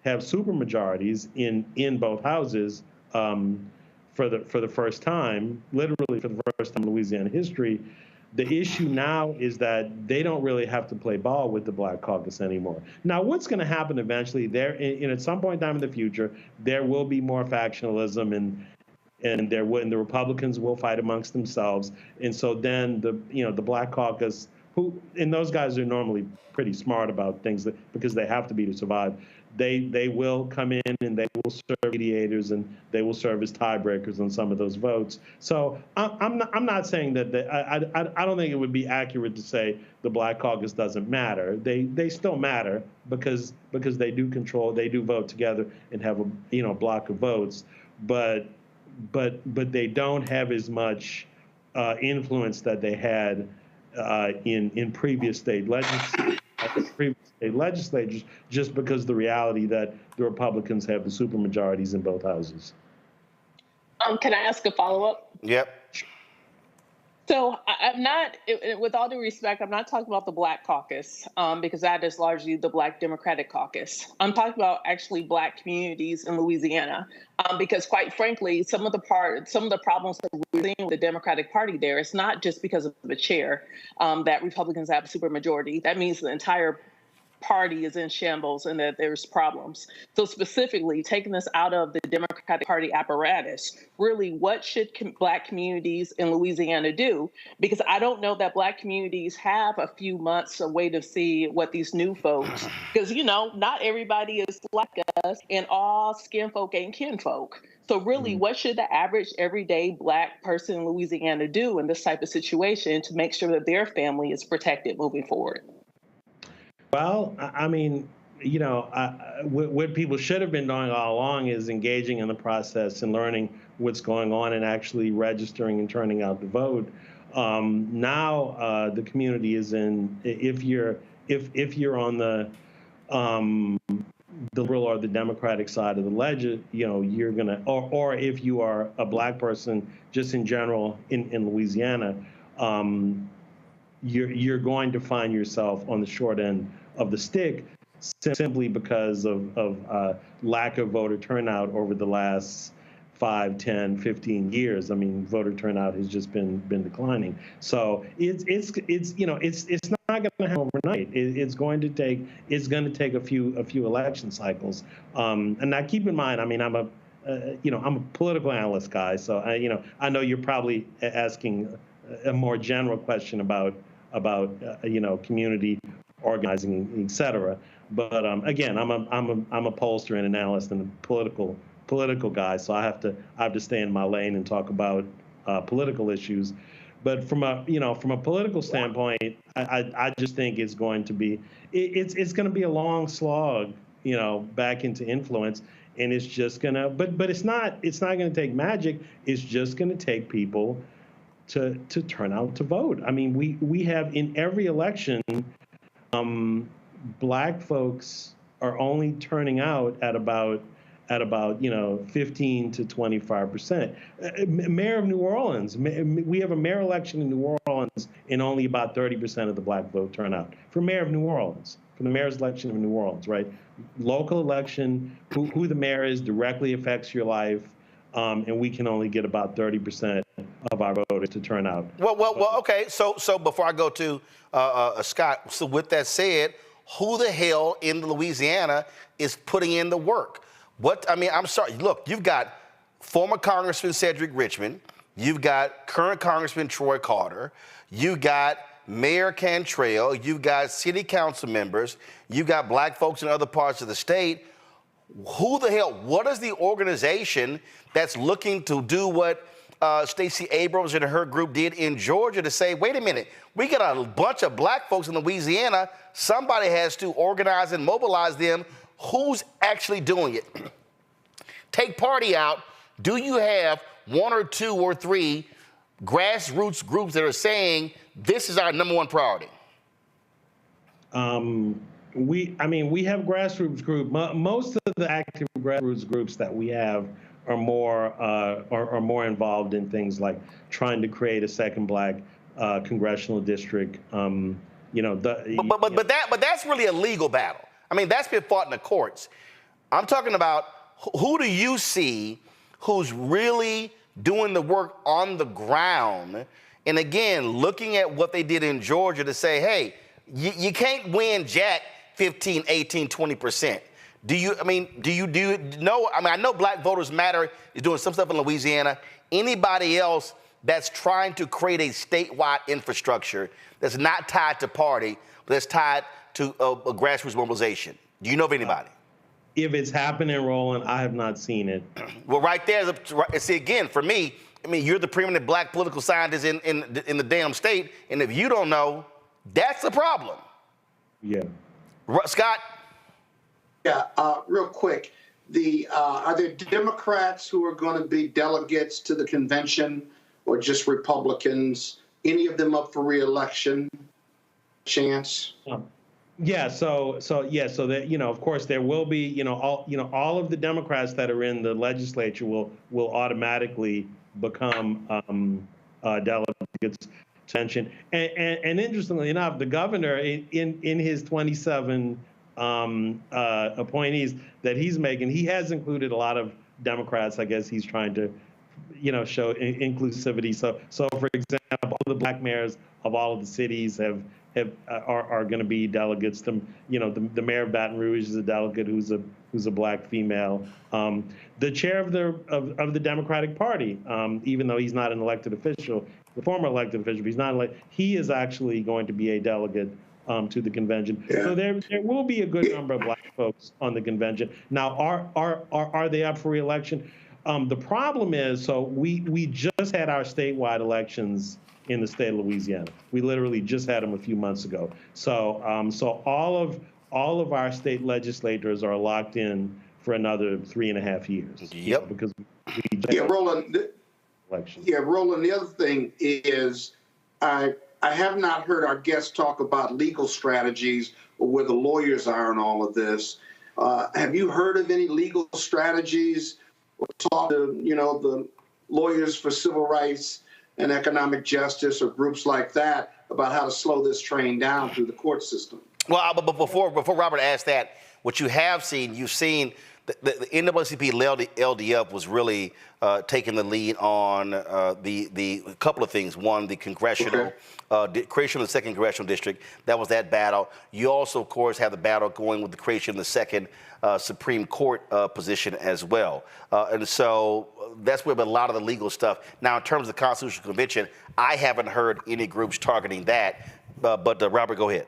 have supermajorities in both houses for the first time, literally for the first time in Louisiana history. The issue now is that they don't really have to play ball with the Black Caucus anymore. Now, what's going to happen eventually? At some point in time in the future, there will be more factionalism, and the Republicans will fight amongst themselves, and so then the Black Caucus, and those guys are normally pretty smart about things because they have to be to survive. They will come in and they will serve mediators and they will serve as tiebreakers on some of those votes. So I'm not saying that I don't think it would be accurate to say the Black Caucus doesn't matter. They still matter because they do vote together and have a block of votes, but they don't have as much influence that they had in previous state legislatures, just because the reality that the Republicans have the supermajorities in both houses. Can I ask a follow-up? Yep. So I'm not, with all due respect, I'm not talking about the Black Caucus because that is largely the Black Democratic Caucus. I'm talking about actually Black communities in Louisiana because, quite frankly, some of the problems that we're seeing with the Democratic Party there, it's not just because of the chair that Republicans have a supermajority. That means the entire party is in shambles and that there's problems. So specifically, taking this out of the Democratic Party apparatus, really, what should Black communities in Louisiana do? Because I don't know that Black communities have a few months of wait to see what these new folks, because, you know, not everybody is like us, and all skin folk ain't kinfolk. So really, what should the average everyday Black person in Louisiana do in this type of situation to make sure that their family is protected moving forward? Well, I mean, you know, what people should have been doing all along is engaging in the process and learning what's going on and actually registering and turning out to vote. Now the community is in. If you're on the liberal or the Democratic side of the ledger, you know, you're gonna, or if you are a Black person, just in general in Louisiana, you're going to find yourself on the short end of the stick simply because of lack of voter turnout over the last 5, 10, 15 years. I mean, voter turnout has just been declining. So it's you know, it's not going to happen overnight. It's going to take a few election cycles. And now keep in mind, I mean, I'm a political analyst guy, so I know you're probably asking a more general question about you know, community organizing, et cetera. But again, I'm a pollster and analyst and a political guy, so I have to stay in my lane and talk about political issues. But from a political standpoint, I just think it's going to be it's going to be a long slog, you know, back into influence, and it's just gonna. But it's not going to take magic. It's just going to take people to turn out to vote. I mean, we have in every election, Black folks are only turning out at about 15 to 25%. Mayor of New Orleans, we have a mayor election in New Orleans, and only about 30% of the Black vote turnout for mayor of New Orleans, for the mayor's election of New Orleans, right? Local election, who the mayor is directly affects your life, and we can only get about 30% of our voters to turn out. Well, okay. So before I go to Scott, so with that said, who the hell in Louisiana is putting in the work? I'm sorry. Look, you've got former Congressman Cedric Richmond. You've got current Congressman Troy Carter. You've got Mayor Cantrell. You've got city council members. You've got Black folks in other parts of the state. Who the hell? What is the organization that's looking to do what Stacey Abrams and her group did in Georgia to say, wait a minute, we got a bunch of Black folks in Louisiana. Somebody has to organize and mobilize them. Who's actually doing it? Take party out. Do you have 1 or 2 or 3 grassroots groups that are saying this is our #1 priority? We have grassroots groups. Most of the active grassroots groups that we have are more involved in things like trying to create a second Black congressional district. But that's really a legal battle. I mean, that's been fought in the courts. I'm talking about who do you see who's really doing the work on the ground? And again, looking at what they did in Georgia to say, hey, you can't win jack 15, 18, 20%. I know Black Voters Matter is doing some stuff in Louisiana. Anybody else that's trying to create a statewide infrastructure that's not tied to party, but that's tied to a grassroots mobilization? Do you know of anybody? If it's happening, Roland, I have not seen it. Well, right there, see, again, for me, I mean, you're the preeminent Black political scientist in the damn state, and if you don't know, that's the problem. Yeah. Scott? Yeah, real quick. Are there Democrats who are going to be delegates to the convention, or just Republicans? Any of them up for re-election? Chance? Yeah. So that, you know, of course, there will be, all of the Democrats that are in the legislature will automatically become delegates. Attention. And interestingly enough, the governor in his 27 appointees that he's making, he has included a lot of Democrats. I guess he's trying to, show inclusivity. So for example, all the Black mayors of all of the cities have are going to be delegates. The mayor of Baton Rouge is a delegate who's a black female. The chair of the Democratic Party, even though he's not an elected official, the former elected official, he's not elected. He is actually going to be a delegate to the convention. Yeah. So there will be a good number of black folks on the convention. Now, are they up for re-election? The problem is, so we just had our statewide elections in the state of Louisiana. We literally just had them a few months ago. So so all of our state legislators are locked in for another 3.5 years. Yep. Because Roland. Election. Yeah, Roland. The other thing is, I have not heard our guests talk about legal strategies or where the lawyers are in all of this. Have you heard of any legal strategies or talk to the lawyers for civil rights and economic justice or groups like that about how to slow this train down through the court system? Well, but before Robert asked that, what you have seen, you've seen the NAACP LDF was really taking the lead on the couple of things. One, the congressional creation of the second congressional district. That was that battle. You also, of course, have the battle going with the creation of the second Supreme Court position as well. And so that's where a lot of the legal stuff. Now, in terms of the Constitutional Convention, I haven't heard any groups targeting that. But Robert, go ahead.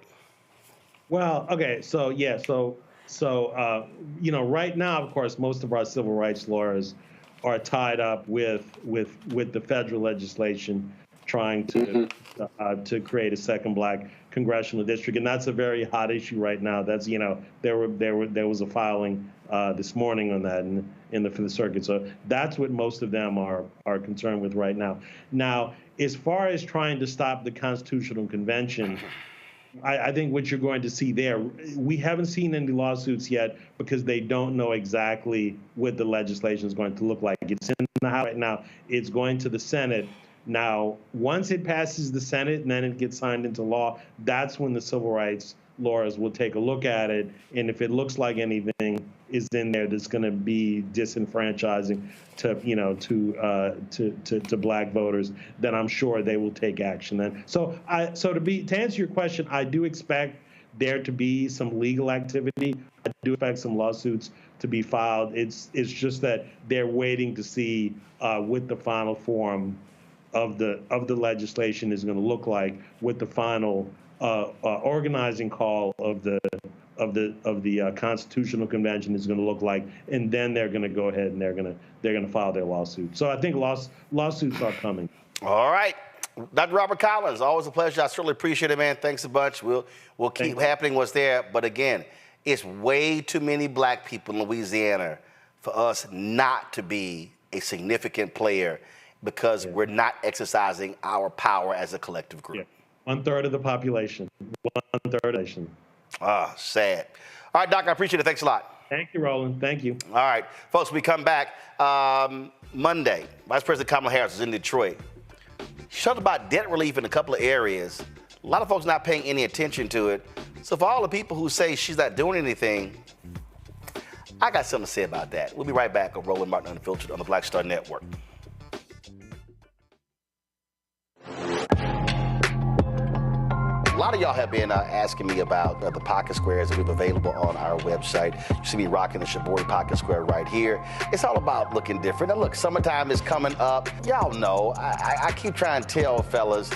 Well, okay, so yeah, so right now, of course, most of our civil rights lawyers are tied up with the federal legislation trying to create a second black congressional district, and that's a very hot issue right now. That's there was a filing this morning on that for the circuit. So that's what most of them are concerned with right now. Now, as far as trying to stop the Constitutional Convention, I think what you're going to see there, we haven't seen any lawsuits yet because they don't know exactly what the legislation is going to look like. It's in the House right now. It's going to the Senate. Now, once it passes the Senate and then it gets signed into law, that's when the civil rights lawyers will take a look at it. And if it looks like anything is in there that's going to be disenfranchising to black voters, then I'm sure they will take action then. So to answer your question, I do expect there to be some legal activity. I do expect some lawsuits to be filed. It's just that they're waiting to see what the final form of the legislation is going to look like, what the final organizing call of the Constitutional Convention is going to look like, and then they're going to go ahead and they're going to file their lawsuit. So I think lawsuits are coming. All right, Dr. Robert Collins, always a pleasure. I certainly appreciate it, man. Thanks a bunch. We'll keep happening what's there. But again, it's way too many black people in Louisiana for us not to be a significant player because we're not exercising our power as a collective group. Yeah. 1/3 of the population. 1/3 of the nation. Ah, sad. All right, Doc, I appreciate it. Thanks a lot. Thank you, Roland. Thank you. All right, folks, when we come back Monday, Vice President Kamala Harris is in Detroit. She talked about debt relief in a couple of areas. A lot of folks not paying any attention to it. So for all the people who say she's not doing anything, I got something to say about that. We'll be right back on Roland Martin Unfiltered on the Black Star Network. A lot of y'all have been asking me about the pocket squares that we have available on our website. You see me rocking the Shabori pocket square right here. It's all about looking different. Now look, summertime is coming up. Y'all know, I keep trying to tell fellas,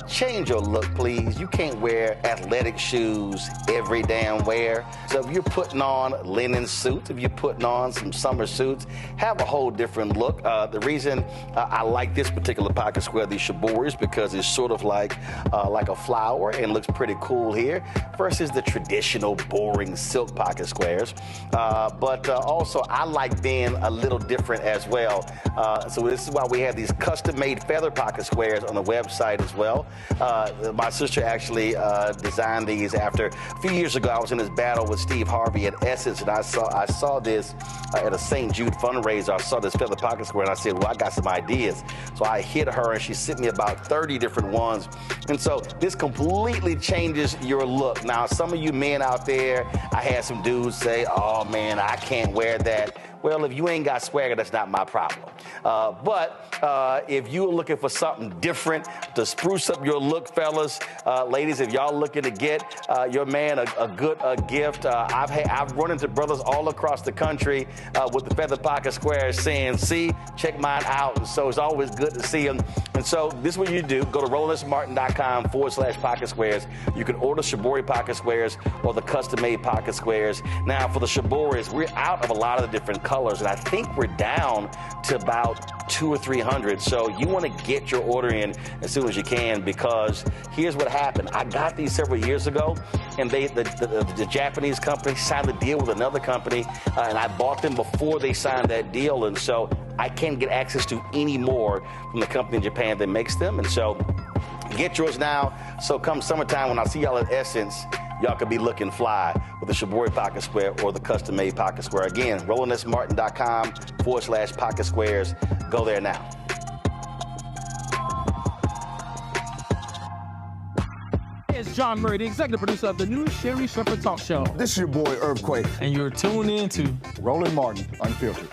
change your look, please. You can't wear athletic shoes every damn wear. So if you're putting on linen suits, if you're putting on some summer suits, have a whole different look. The reason I like this particular pocket square, the Shabori, is because it's sort of like a flower and looks pretty cool here versus the traditional boring silk pocket squares. But also I like being a little different as well. So this is why we have these custom-made feather pocket squares on the website as well. My sister actually designed these after a few years ago. I was in this battle with Steve Harvey at Essence, and I saw this at a St. Jude fundraiser. I saw this feather pocket square, and I said, well, I got some ideas. So I hit her, and she sent me about 30 different ones. And so this completely changes your look. Now, some of you men out there, I had some dudes say, oh, man, I can't wear that. Well, if you ain't got swagger, that's not my problem. But if you're looking for something different to spruce up your look, fellas, ladies, if y'all looking to get your man a good gift, I've run into brothers all across the country with the feather pocket squares saying, see, check mine out. And so it's always good to see them. And so this is what you do. Go to RolandSMartin.com/pocket squares. You can order Shibori pocket squares or the custom-made pocket squares. Now, for the Shiboris, we're out of a lot of the different colors, and I think we're down to about 200 or 300. So you want to get your order in as soon as you can, because here's what happened. I got these several years ago, and the Japanese company signed a deal with another company, and I bought them before they signed that deal, and so I can't get access to any more from the company in Japan that makes them. And so get yours now. So come summertime, when I see y'all at Essence, y'all could be looking fly with the Shibori pocket square or the custom-made pocket square. Again, RolandSMartin.com/pocket squares. Go there now. It's John Murray, the executive producer of the new Sherry Shepherd Talk Show. This is your boy, Earthquake. And you're tuned in to Roland Martin, Unfiltered.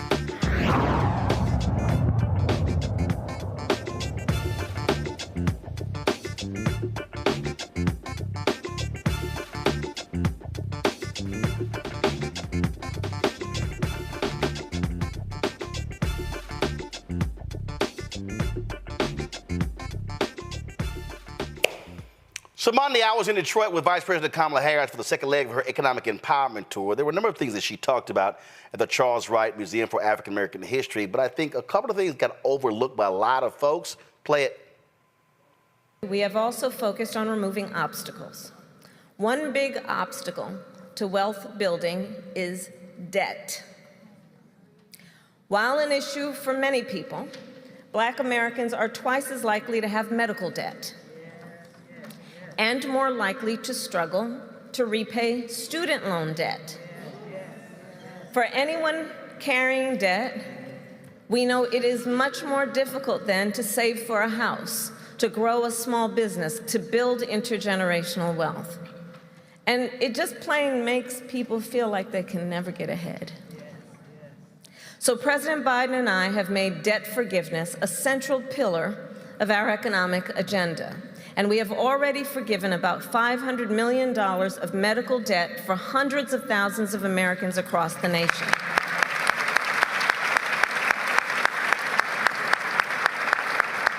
So Monday, I was in Detroit with Vice President Kamala Harris for the second leg of her economic empowerment tour. There were a number of things that she talked about at the Charles Wright Museum for African American History, but I think a couple of things got overlooked by a lot of folks. Play it. We have also focused on removing obstacles. One big obstacle to wealth building is debt. While an issue for many people, Black Americans are twice as likely to have medical debt and more likely to struggle to repay student loan debt. For anyone carrying debt, we know it is much more difficult then to save for a house, to grow a small business, to build intergenerational wealth. And it just plain makes people feel like they can never get ahead. So President Biden and I have made debt forgiveness a central pillar of our economic agenda. And we have already forgiven about $500 million of medical debt for hundreds of thousands of Americans across the nation.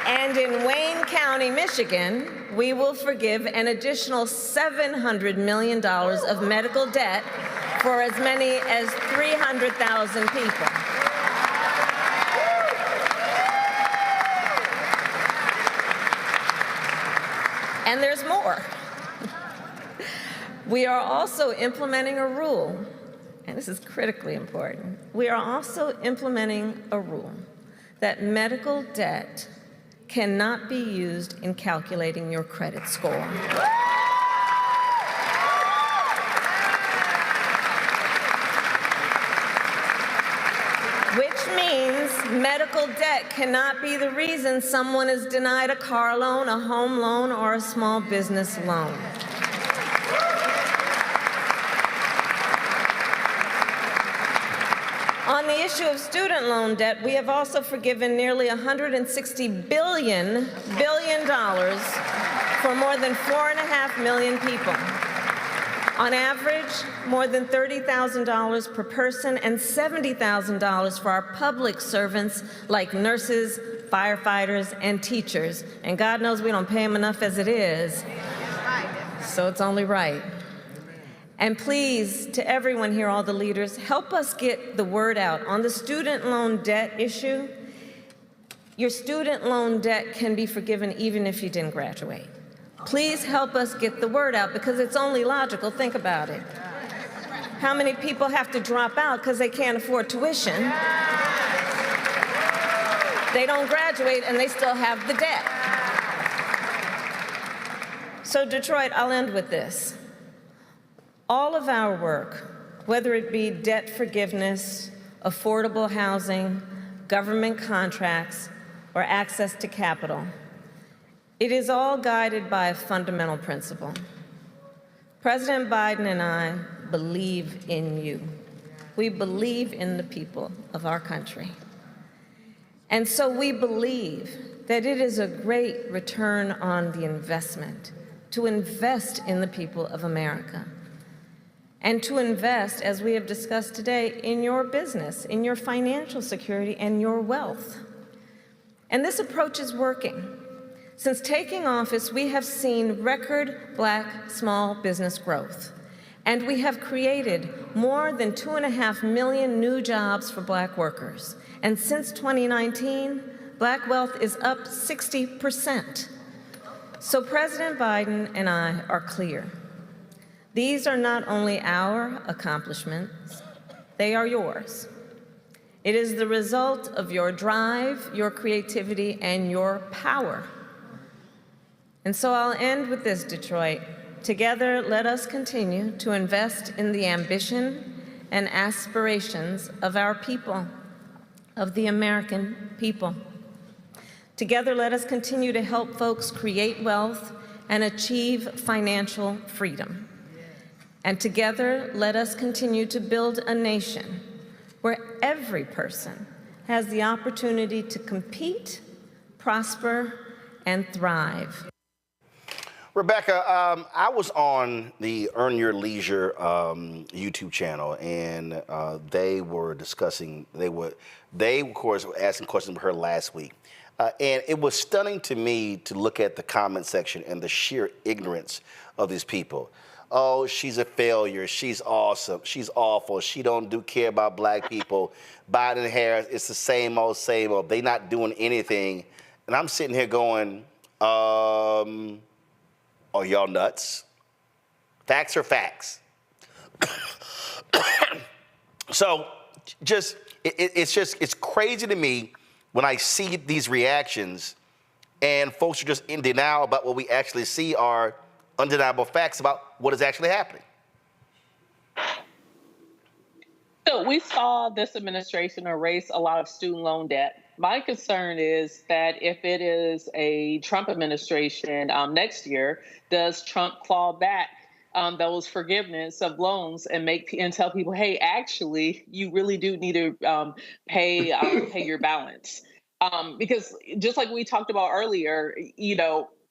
And in Wayne County, Michigan, we will forgive an additional $700 million of medical debt for as many as 300,000 people. And there's more. We are also implementing a rule, and this is critically important. We are also implementing a rule that medical debt cannot be used in calculating your credit score. Which means medical debt cannot be the reason someone is denied a car loan, a home loan, or a small business loan. On the issue of student loan debt, we have also forgiven nearly $160 billion for more than 4.5 million people. On average, more than $30,000 per person and $70,000 for our public servants like nurses, firefighters, and teachers. And God knows we don't pay them enough as it is, so it's only right. And please, to everyone here, all the leaders, help us get the word out. On the student loan debt issue, your student loan debt can be forgiven even if you didn't graduate. Please help us get the word out, because it's only logical. Think about it. How many people have to drop out because they can't afford tuition? They don't graduate and they still have the debt. So Detroit, I'll end with this. All of our work, whether it be debt forgiveness, affordable housing, government contracts, or access to capital, it is all guided by a fundamental principle. President Biden and I believe in you. We believe in the people of our country. And so we believe that it is a great return on the investment to invest in the people of America and to invest, as we have discussed today, in your business, in your financial security, and your wealth. And this approach is working. Since taking office, we have seen record Black small business growth, and we have created more than 2.5 million new jobs for Black workers. And since 2019, Black wealth is up 60%. So President Biden and I are clear. These are not only our accomplishments, they are yours. It is the result of your drive, your creativity, and your power. And so I'll end with this, Detroit. Together, let us continue to invest in the ambition and aspirations of our people, of the American people. Together, let us continue to help folks create wealth and achieve financial freedom. And together, let us continue to build a nation where every person has the opportunity to compete, prosper, and thrive. Rebecca, I was on the Earn Your Leisure YouTube channel, and they were discussing, they of course were asking questions of her last week. And it was stunning to me to look at the comment section and the sheer ignorance of these people. Oh, she's a failure. She's awesome. She's awful. She don't care about Black people. Biden and Harris, it's the same old, same old. They not doing anything. And I'm sitting here going, are y'all nuts? Facts are facts. So it's crazy to me when I see these reactions and folks are just in denial about what we actually see are undeniable facts about what is actually happening. So we saw this administration erase a lot of student loan debt. My concern is that if it is a Trump administration next year, does Trump claw back those forgiveness of loans and tell people, hey, actually, you really do need to pay your balance? Because just like we talked about earlier,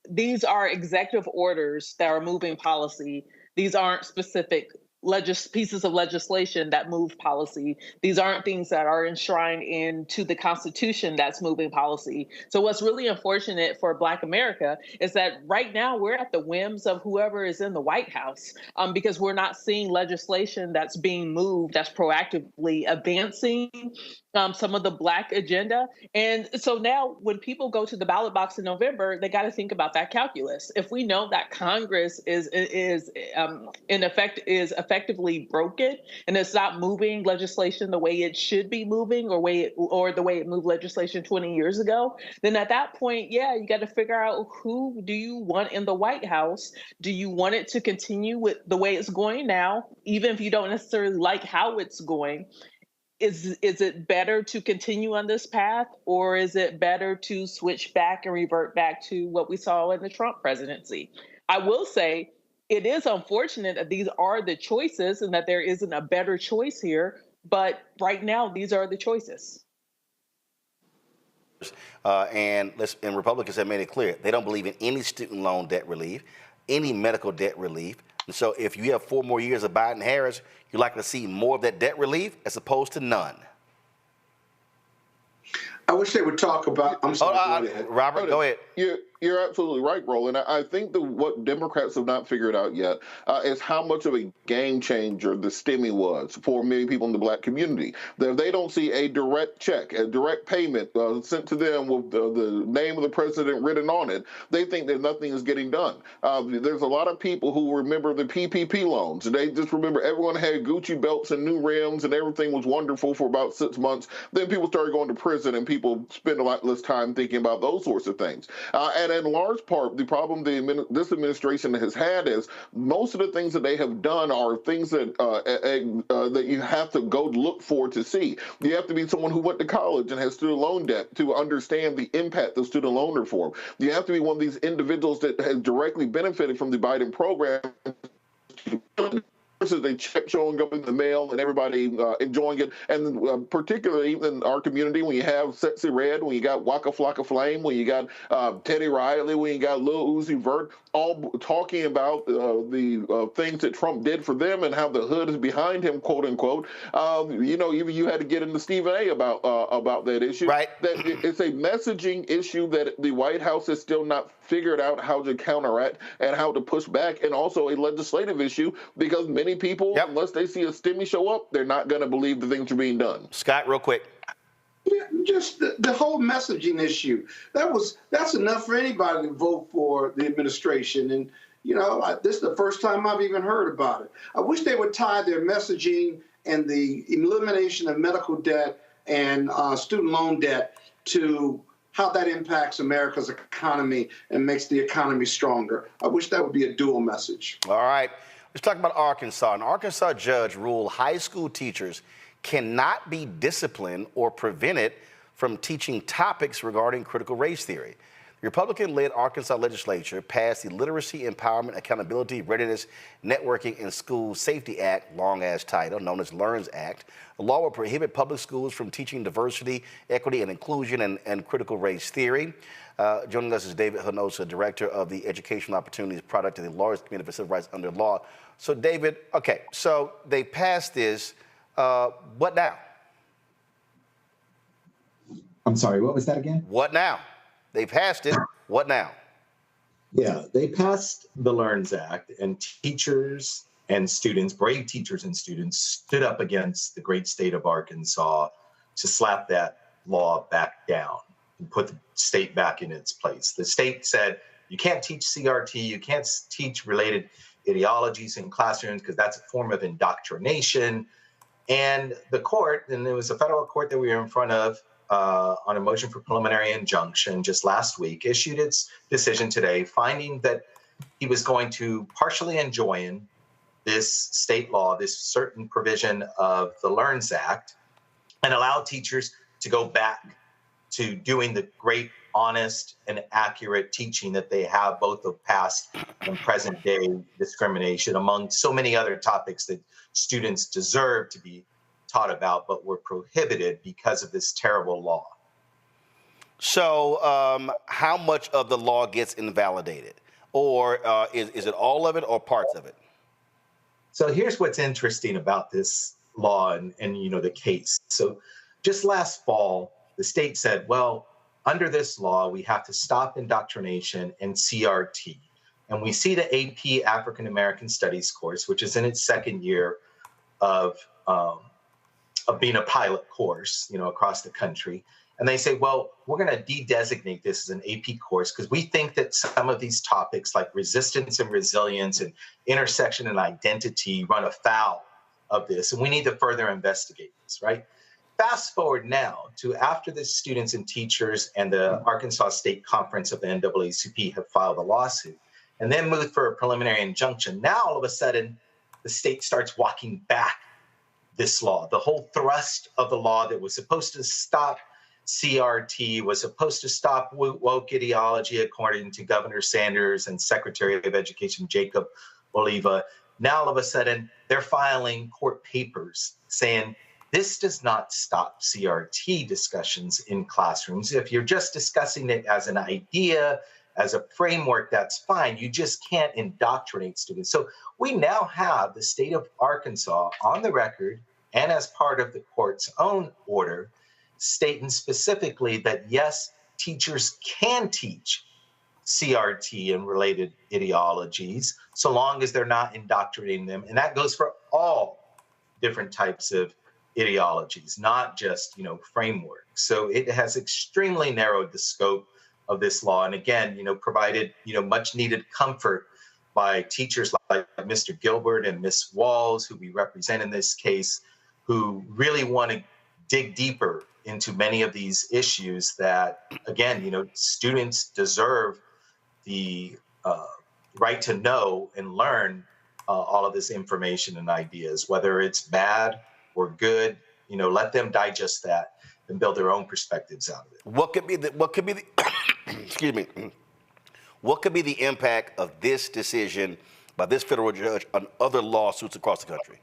these are executive orders that are moving policy. These aren't specific pieces of legislation that move policy. These aren't things that are enshrined into the Constitution that's moving policy. So what's really unfortunate for Black America is that right now we're at the whims of whoever is in the White House, because we're not seeing legislation that's being moved that's proactively advancing some of the Black agenda. And so now when people go to the ballot box in November, they got to think about that calculus. If we know that Congress is effectively broken and it's not moving legislation the way it should be moving or the way it moved legislation 20 years ago, then at that point, you got to figure out who do you want in the White House? Do you want it to continue with the way it's going now, even if you don't necessarily like how it's going? Is it better to continue on this path, or is it better to switch back and revert back to what we saw in the Trump presidency? I will say it is unfortunate that these are the choices and that there isn't a better choice here, but right now these are the choices. And Republicans have made it clear they don't believe in any student loan debt relief, any medical debt relief. And so if you have 4 more years of Biden-Harris, you're likely to see more of that debt relief as opposed to none. I wish they would talk about. I'm sorry. Robert, go ahead. You're absolutely right, Roland. I think that what Democrats have not figured out yet is how much of a game changer the stimmy was for many people in the Black community. That they don't see a direct check, a direct payment sent to them with the name of the president written on it. They think that nothing is getting done. There's a lot of people who remember the PPP loans. They just remember everyone had Gucci belts and new rims and everything was wonderful for about 6 months. Then people started going to prison and people spend a lot less time thinking about those sorts of things. And in large part, the problem this administration has had is most of the things that they have done are things that that you have to go look for to see. You have to be someone who went to college and has student loan debt to understand the impact of student loan reform. You have to be one of these individuals that has directly benefited from the Biden program They kept showing up in the mail and everybody enjoying it. And particularly in our community, when you have Sexy Red, when you got Waka Flocka Flame, when you got Teddy Riley, when you got Lil Uzi Vert, all talking about the things that Trump did for them and how the hood is behind him, quote unquote. Even you had to get into Stephen A. about that issue. Right. That it's a messaging issue that the White House has still not figured out how to counteract and how to push back, and also a legislative issue because many people, unless they see a stimmy show up, they're not going to believe the things are being done. Scott, real quick. Yeah, just the whole messaging issue. That's enough for anybody to vote for the administration. And, this is the first time I've even heard about it. I wish they would tie their messaging and the elimination of medical debt and student loan debt to how that impacts America's economy and makes the economy stronger. I wish that would be a dual message. All right. Let's talk about Arkansas. An Arkansas judge ruled high school teachers cannot be disciplined or prevented from teaching topics regarding critical race theory. The Republican-led Arkansas legislature passed the Literacy, Empowerment, Accountability, Readiness, Networking, and School Safety Act, long-ass title, known as LEARNS Act. The law will prohibit public schools from teaching diversity, equity, and inclusion and critical race theory. Joining us is David Hinosa, Director of the Educational Opportunities Product of the Lawyers Committee for Civil Rights Under Law. So, David, okay, so they passed this. What now? I'm sorry, what was that again? What now? They passed it. What now? Yeah, they passed the LEARNS Act, and teachers and students, brave teachers and students, stood up against the great state of Arkansas to slap that law back down and put the state back in its place. The state said, you can't teach CRT, you can't teach related ideologies in classrooms because that's a form of indoctrination. And the court, and it was a federal court that we were in front of on a motion for preliminary injunction just last week, issued its decision today, finding that he was going to partially enjoin this state law, this certain provision of the LEARNS Act, and allow teachers to go back to doing the great, honest, and accurate teaching that they have, both of past and present day discrimination, among so many other topics that students deserve to be taught about, but were prohibited because of this terrible law. So how much of the law gets invalidated? Or is it all of it or parts of it? So here's what's interesting about this law and the case. So just last fall, the state said, well, under this law, we have to stop indoctrination and CRT. And we see the AP African American Studies course, which is in its second year of being a pilot course, across the country. And they say, well, we're going to de-designate this as an AP course because we think that some of these topics like resistance and resilience and intersection and identity run afoul of this, and we need to further investigate this, right? Fast forward now to after the students and teachers and the Arkansas State Conference of the NAACP have filed a lawsuit and then moved for a preliminary injunction. Now, all of a sudden, the state starts walking back this law. The whole thrust of the law that was supposed to stop CRT, was supposed to stop woke ideology, according to Governor Sanders and Secretary of Education Jacob Oliva. Now, all of a sudden, they're filing court papers saying, this does not stop CRT discussions in classrooms. If you're just discussing it as an idea, as a framework, that's fine. You just can't indoctrinate students. So we now have the state of Arkansas on the record and as part of the court's own order stating specifically that, yes, teachers can teach CRT and related ideologies so long as they're not indoctrinating them. And that goes for all different types of ideologies, not just, frameworks. So it has extremely narrowed the scope of this law. And again, provided, much needed comfort by teachers like Mr. Gilbert and Ms. Walls, who we represent in this case, who really want to dig deeper into many of these issues that, again, students deserve the right to know and learn all of this information and ideas, whether it's bad or good. Let them digest that and build their own perspectives out of it. What could be the excuse me, what could be the impact of this decision by this federal judge on other lawsuits across the country?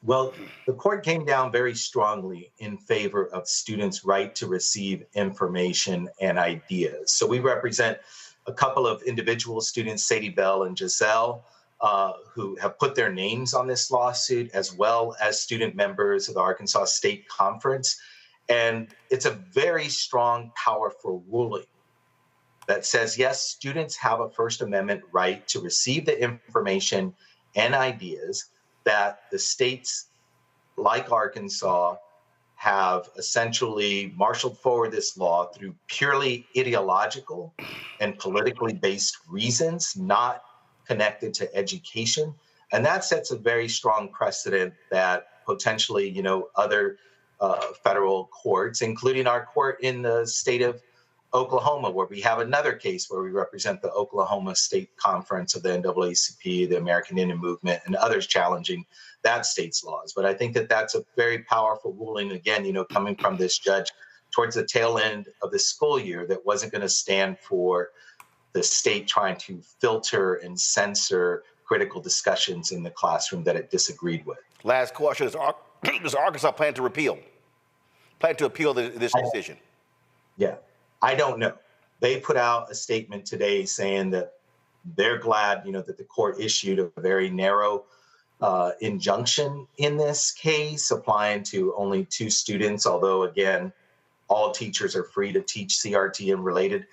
Well, the court came down very strongly in favor of students' right to receive information and ideas. So we represent a couple of individual students, Sadie Bell and Giselle, who have put their names on this lawsuit, as well as student members of the Arkansas State Conference. And it's a very strong, powerful ruling that says, yes, students have a First Amendment right to receive the information and ideas that the states like Arkansas have essentially marshaled forward this law through purely ideological and politically based reasons, not connected to education. And that sets a very strong precedent that potentially, other federal courts, including our court in the state of Oklahoma, where we have another case where we represent the Oklahoma State Conference of the NAACP, the American Indian Movement, and others challenging that state's laws. But I think that that's a very powerful ruling, again, coming from this judge towards the tail end of the school year, that wasn't going to stand for the state trying to filter and censor critical discussions in the classroom that it disagreed with. Last question, does Arkansas plan to appeal this decision? Yeah. I don't know. They put out a statement today saying that they're glad, that the court issued a very narrow injunction in this case, applying to only 2 students, although, again, all teachers are free to teach CRT and related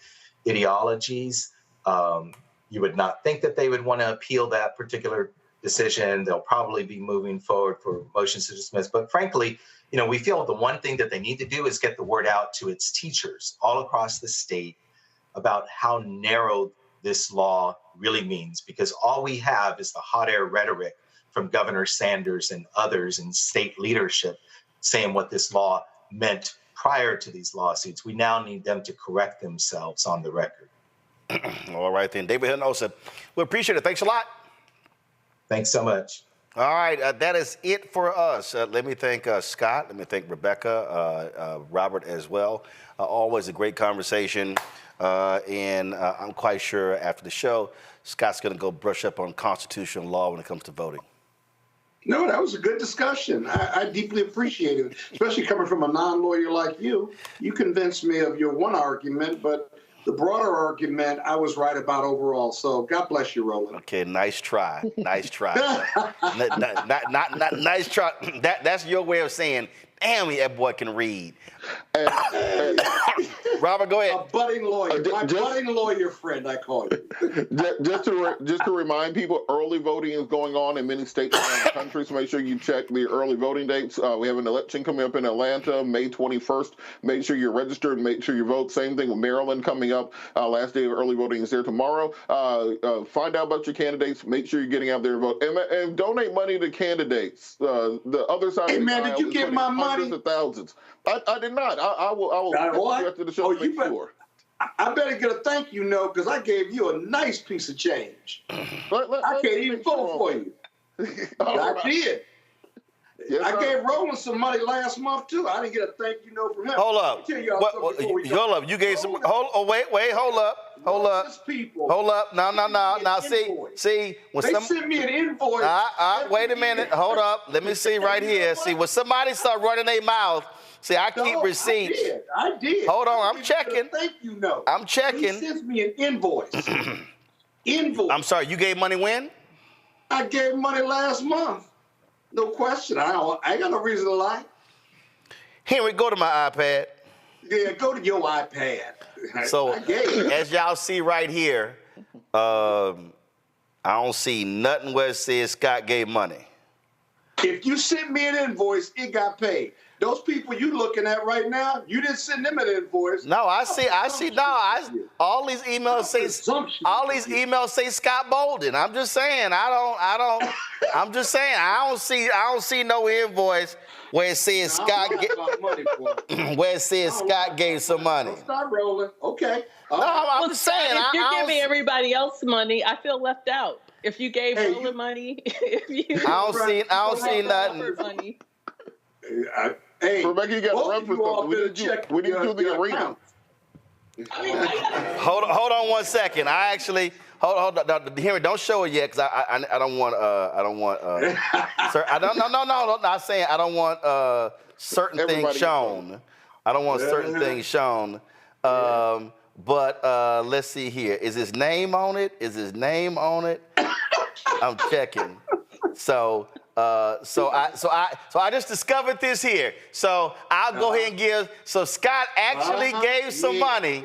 ideologies. You would not think that they would want to appeal that particular decision. They'll probably be moving forward for motions to dismiss. But frankly, we feel the one thing that they need to do is get the word out to its teachers all across the state about how narrow this law really means, because all we have is the hot air rhetoric from Governor Sanders and others in state leadership saying what this law meant prior to these lawsuits. We now need them to correct themselves on the record. All right, then. David Hinosa, we appreciate it. Thanks a lot. Thanks so much. All right, that is it for us. Let me thank Scott. Let me thank Rebecca, Robert as well. Always a great conversation. And I'm quite sure after the show, Scott's going to go brush up on constitutional law when it comes to voting. No, that was a good discussion. I deeply appreciate it, especially coming from a non-lawyer like you. You convinced me of your one argument, but the broader argument, I was right about overall. So God bless you, Roland. Okay, nice try. Nice try. Nice try. That's your way of saying, damn, that boy can read. Robert, go ahead. A budding lawyer. Budding lawyer friend, I call you. Just to remind people, early voting is going on in many states around the country, so make sure you check the early voting dates. We have an election coming up in Atlanta, May 21st. Make sure you're registered. Make sure you vote. Same thing with Maryland coming up. Last day of early voting is there tomorrow. Find out about your candidates. Make sure you're getting out there and vote. And donate money to candidates. The other side of the aisle, did you give my money? Hundreds of thousands. I did not. I will after the show to make sure. I better get a thank you note, because I gave you a nice piece of change. I can't even vote for you. I did. Yes, I gave Roland some money last month, too. I didn't get a thank you note from him. Hold up. Hold up. You gave some. Wait. Hold up. Hold up. No. See. They sent me an invoice. Wait a minute. Hold up. Let me see right here. See, when somebody start running their mouth, see, I keep receipts. I did. Hold on. I'm checking. Thank you note. I'm checking. He sends me an invoice. I'm sorry. You gave money when? I gave money last month. No question. I ain't got no reason to lie. Henry, go to my iPad. Yeah, go to your iPad. So, as y'all see right here, I don't see nothing where it says Scott gave money. If you sent me an invoice, it got paid. Those people you looking at right now, you didn't send them an invoice. No, I see. All these emails say Scott Bolden. I'm just saying. I'm just saying. I don't see no invoice where it says Scott. Where it says Scott gave some money. Stop rolling. Okay. No, I'm just saying. If you're giving everybody else money, I feel left out. If you gave Roland money, I don't see nothing. Money. Hey, Rebecca, you got to run for something. We need to do the arena. Hold on 1 second. hold on. Henry, don't show it yet, because I don't want sir, no, not saying I don't want certain things shown. I don't want certain things shown. But let's see here. Is his name on it? Is his name on it? I'm checking. So I just discovered this here. So I'll go ahead and give. So Scott actually gave some money.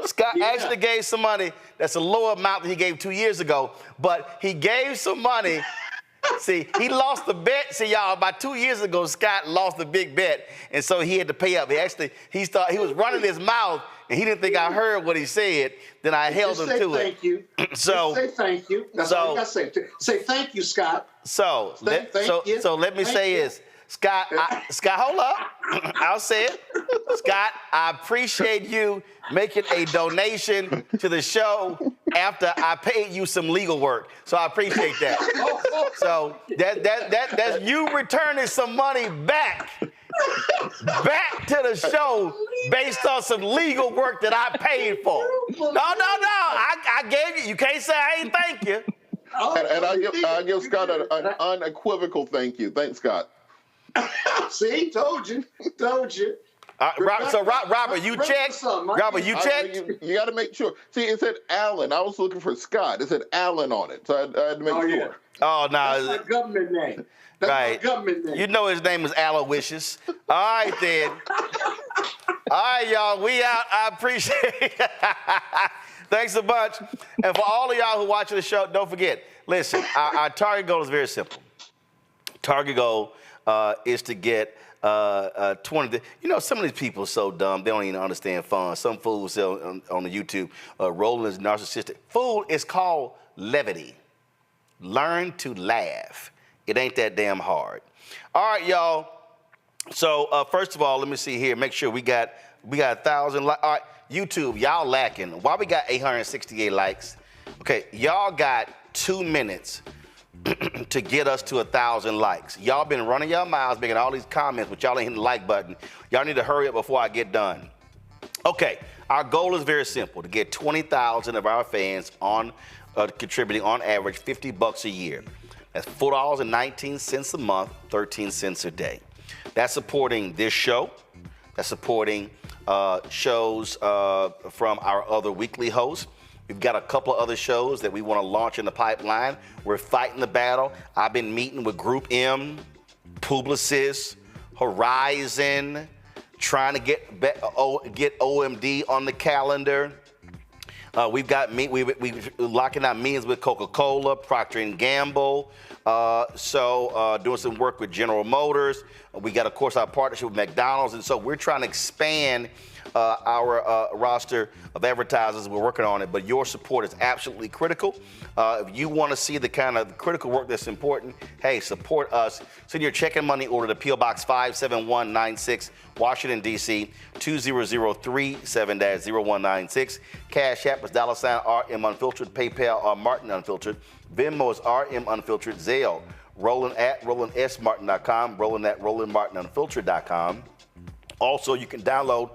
Scott actually gave some money. That's a lower amount than he gave 2 years ago. But he gave some money. See, he lost the bet. See, y'all, about 2 years ago, Scott lost the big bet, and so he had to pay up. He was running his mouth, and he didn't think I heard what he said. Then I held him to it. Thank you. So say thank you. That's all you got to say. Say thank you, Scott. So let me say this. Scott, hold up. I'll say it. Scott, I appreciate you making a donation to the show after I paid you some legal work. So I appreciate that. So that's you returning some money back to the show based on some legal work that I paid for. No. I gave you. You can't say I ain't thank you. And I give Scott an unequivocal thank you. Thanks, Scott. See, told you. Robert, you checked? Robert, you checked? You got to make sure. See, it said Allen. I was looking for Scott. It said Allen on it, so I had to make sure. Yeah. Oh, no. That's my government name. That's my government name. You know his name is Aloysius. All right, then. All right, y'all. We out. I appreciate it. Thanks a bunch. And for all of y'all who watching the show, don't forget, listen, our target goal is very simple. Target goal is to get 20. You know, some of these people are so dumb, they don't even understand fun. Some fools say on the YouTube, Roland is narcissistic. Fool, it's called levity. Learn to laugh. It ain't that damn hard. All right, y'all. So first of all, let me see here. Make sure we got 1,000 likes. All right, YouTube, y'all lacking. Why we got 868 likes? Okay, y'all got 2 minutes to get us to 1,000 likes. Y'all been running your mouths, making all these comments, but y'all ain't hitting the like button. Y'all need to hurry up before I get done. Okay, our goal is very simple, to get 20,000 of our fans on contributing on average $50 a year. That's $4.19 a month, 13 cents a day. That's supporting this show. That's supporting shows from our other weekly hosts. We've got a couple of other shows that we want to launch in the pipeline. We're fighting the battle. I've been meeting with Group M, Publicis, Horizon, trying to get OMD on the calendar. We've got we locking out meetings with Coca-Cola, Procter & Gamble. Doing some work with General Motors. We got, of course, our partnership with McDonald's. And so we're trying to expand our roster of advertisers. We're working on it, but your support is absolutely critical. If you want to see the kind of critical work that's important, hey, support us. Send your check and money order to P.O. Box 57196, Washington, D.C., 20037-0196. Cash App is $RM Unfiltered. PayPal are Martin Unfiltered. Venmo is RM Unfiltered. Zelle, Roland at RolandSMartin.com, Roland at RolandMartinUnfiltered.com. Also, you can download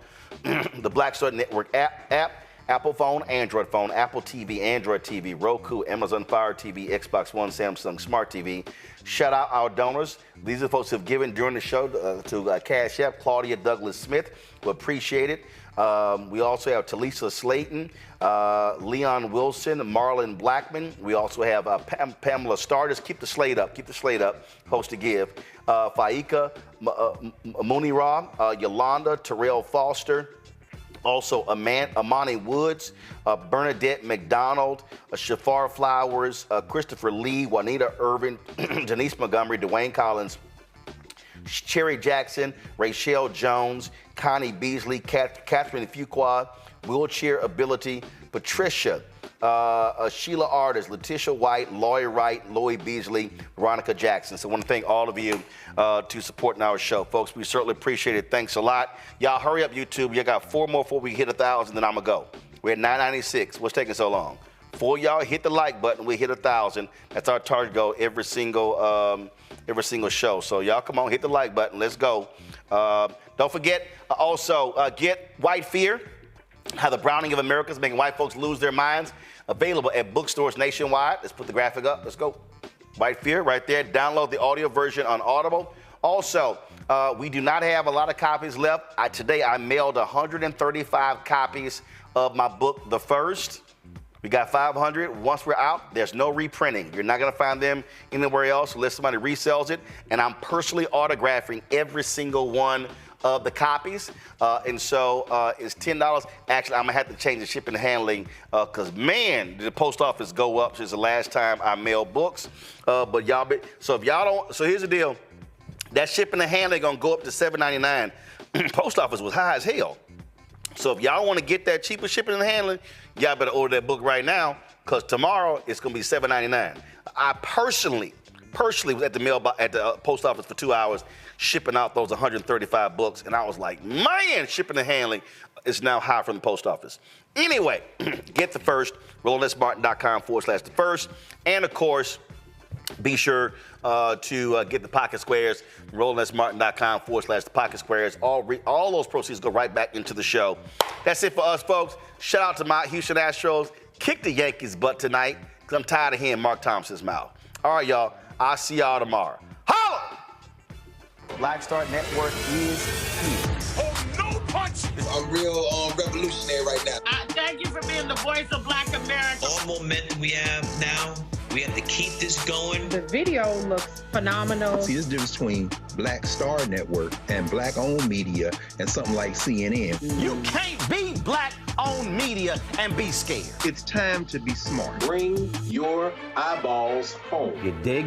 the Black Civic Network app, Apple phone, Android phone, Apple TV, Android TV, Roku, Amazon Fire TV, Xbox One, Samsung Smart TV. Shout out our donors. These are the folks who have given during the show to Cash App. Claudia Douglas Smith, we appreciate it. We also have Talisa Slayton, Leon Wilson, Marlon Blackman. We also have Pamela Stardust. Keep the slate up. Host to give. Faika Munira, Yolanda, Terrell Foster. Also, Amani Woods, Bernadette McDonald, Shafar Flowers, Christopher Lee, Juanita Irvin, Denise Montgomery, Dwayne Collins, Cherry Jackson, Rachel Jones, Connie Beasley, Catherine Fuqua, Wheelchair Ability, Patricia, Sheila Artist, Letitia White, Lloyd Wright, Lloyd Beasley, Veronica Jackson. So I want to thank all of you to supporting our show. Folks, we certainly appreciate it. Thanks a lot. Y'all hurry up, YouTube. You got 4 more before we hit 1,000, then I'm going to go. We're at 996. What's taking so long? For y'all, hit the like button. We hit 1,000. That's our target goal every single show. So y'all come on, hit the like button. Let's go. Don't forget, also, get White Fear, how the browning of America is making white folks lose their minds. available at bookstores nationwide. Let's put the graphic up. Let's go. Right here, right there. Download the audio version on Audible. Also, we do not have a lot of copies left. Today, I mailed 135 copies of my book, The First. We got 500. Once we're out, there's no reprinting. You're not going to find them anywhere else unless somebody resells it. And I'm personally autographing every single one of the copies. And so it's $10. Actually, I'm going to have to change the shipping and handling because, man, did the post office go up since the last time I mailed books. But y'all, so if y'all don't, so here's the deal. That shipping and handling going to go up to $7.99. Post office was high as hell. So if y'all want to get that cheaper shipping and handling, y'all better order that book right now because tomorrow it's going to be $7.99. I personally was at the post office for 2 hours shipping out those 135 books, and I was like, man, shipping and handling is now high from the post office. Anyway, get The First, RolandSMartin.com/The First, and of course, be sure to get the Pocket Squares, RolandSMartin.com/The Pocket Squares. All those proceeds go right back into the show. That's it for us, folks. Shout out to my Houston Astros. Kick the Yankees' butt tonight because I'm tired of hearing Mark Thompson's mouth. All right, y'all. I'll see y'all tomorrow. Holla! Black Star Network is here. Oh, no punch! I'm real revolutionary right now. Thank you for being the voice of Black America. All momentum we have now, we have to keep this going. The video looks phenomenal. See, there's a difference between Black Star Network and black-owned media and something like CNN. You can't be black-owned media and be scared. It's time to be smart. Bring your eyeballs home. You dig?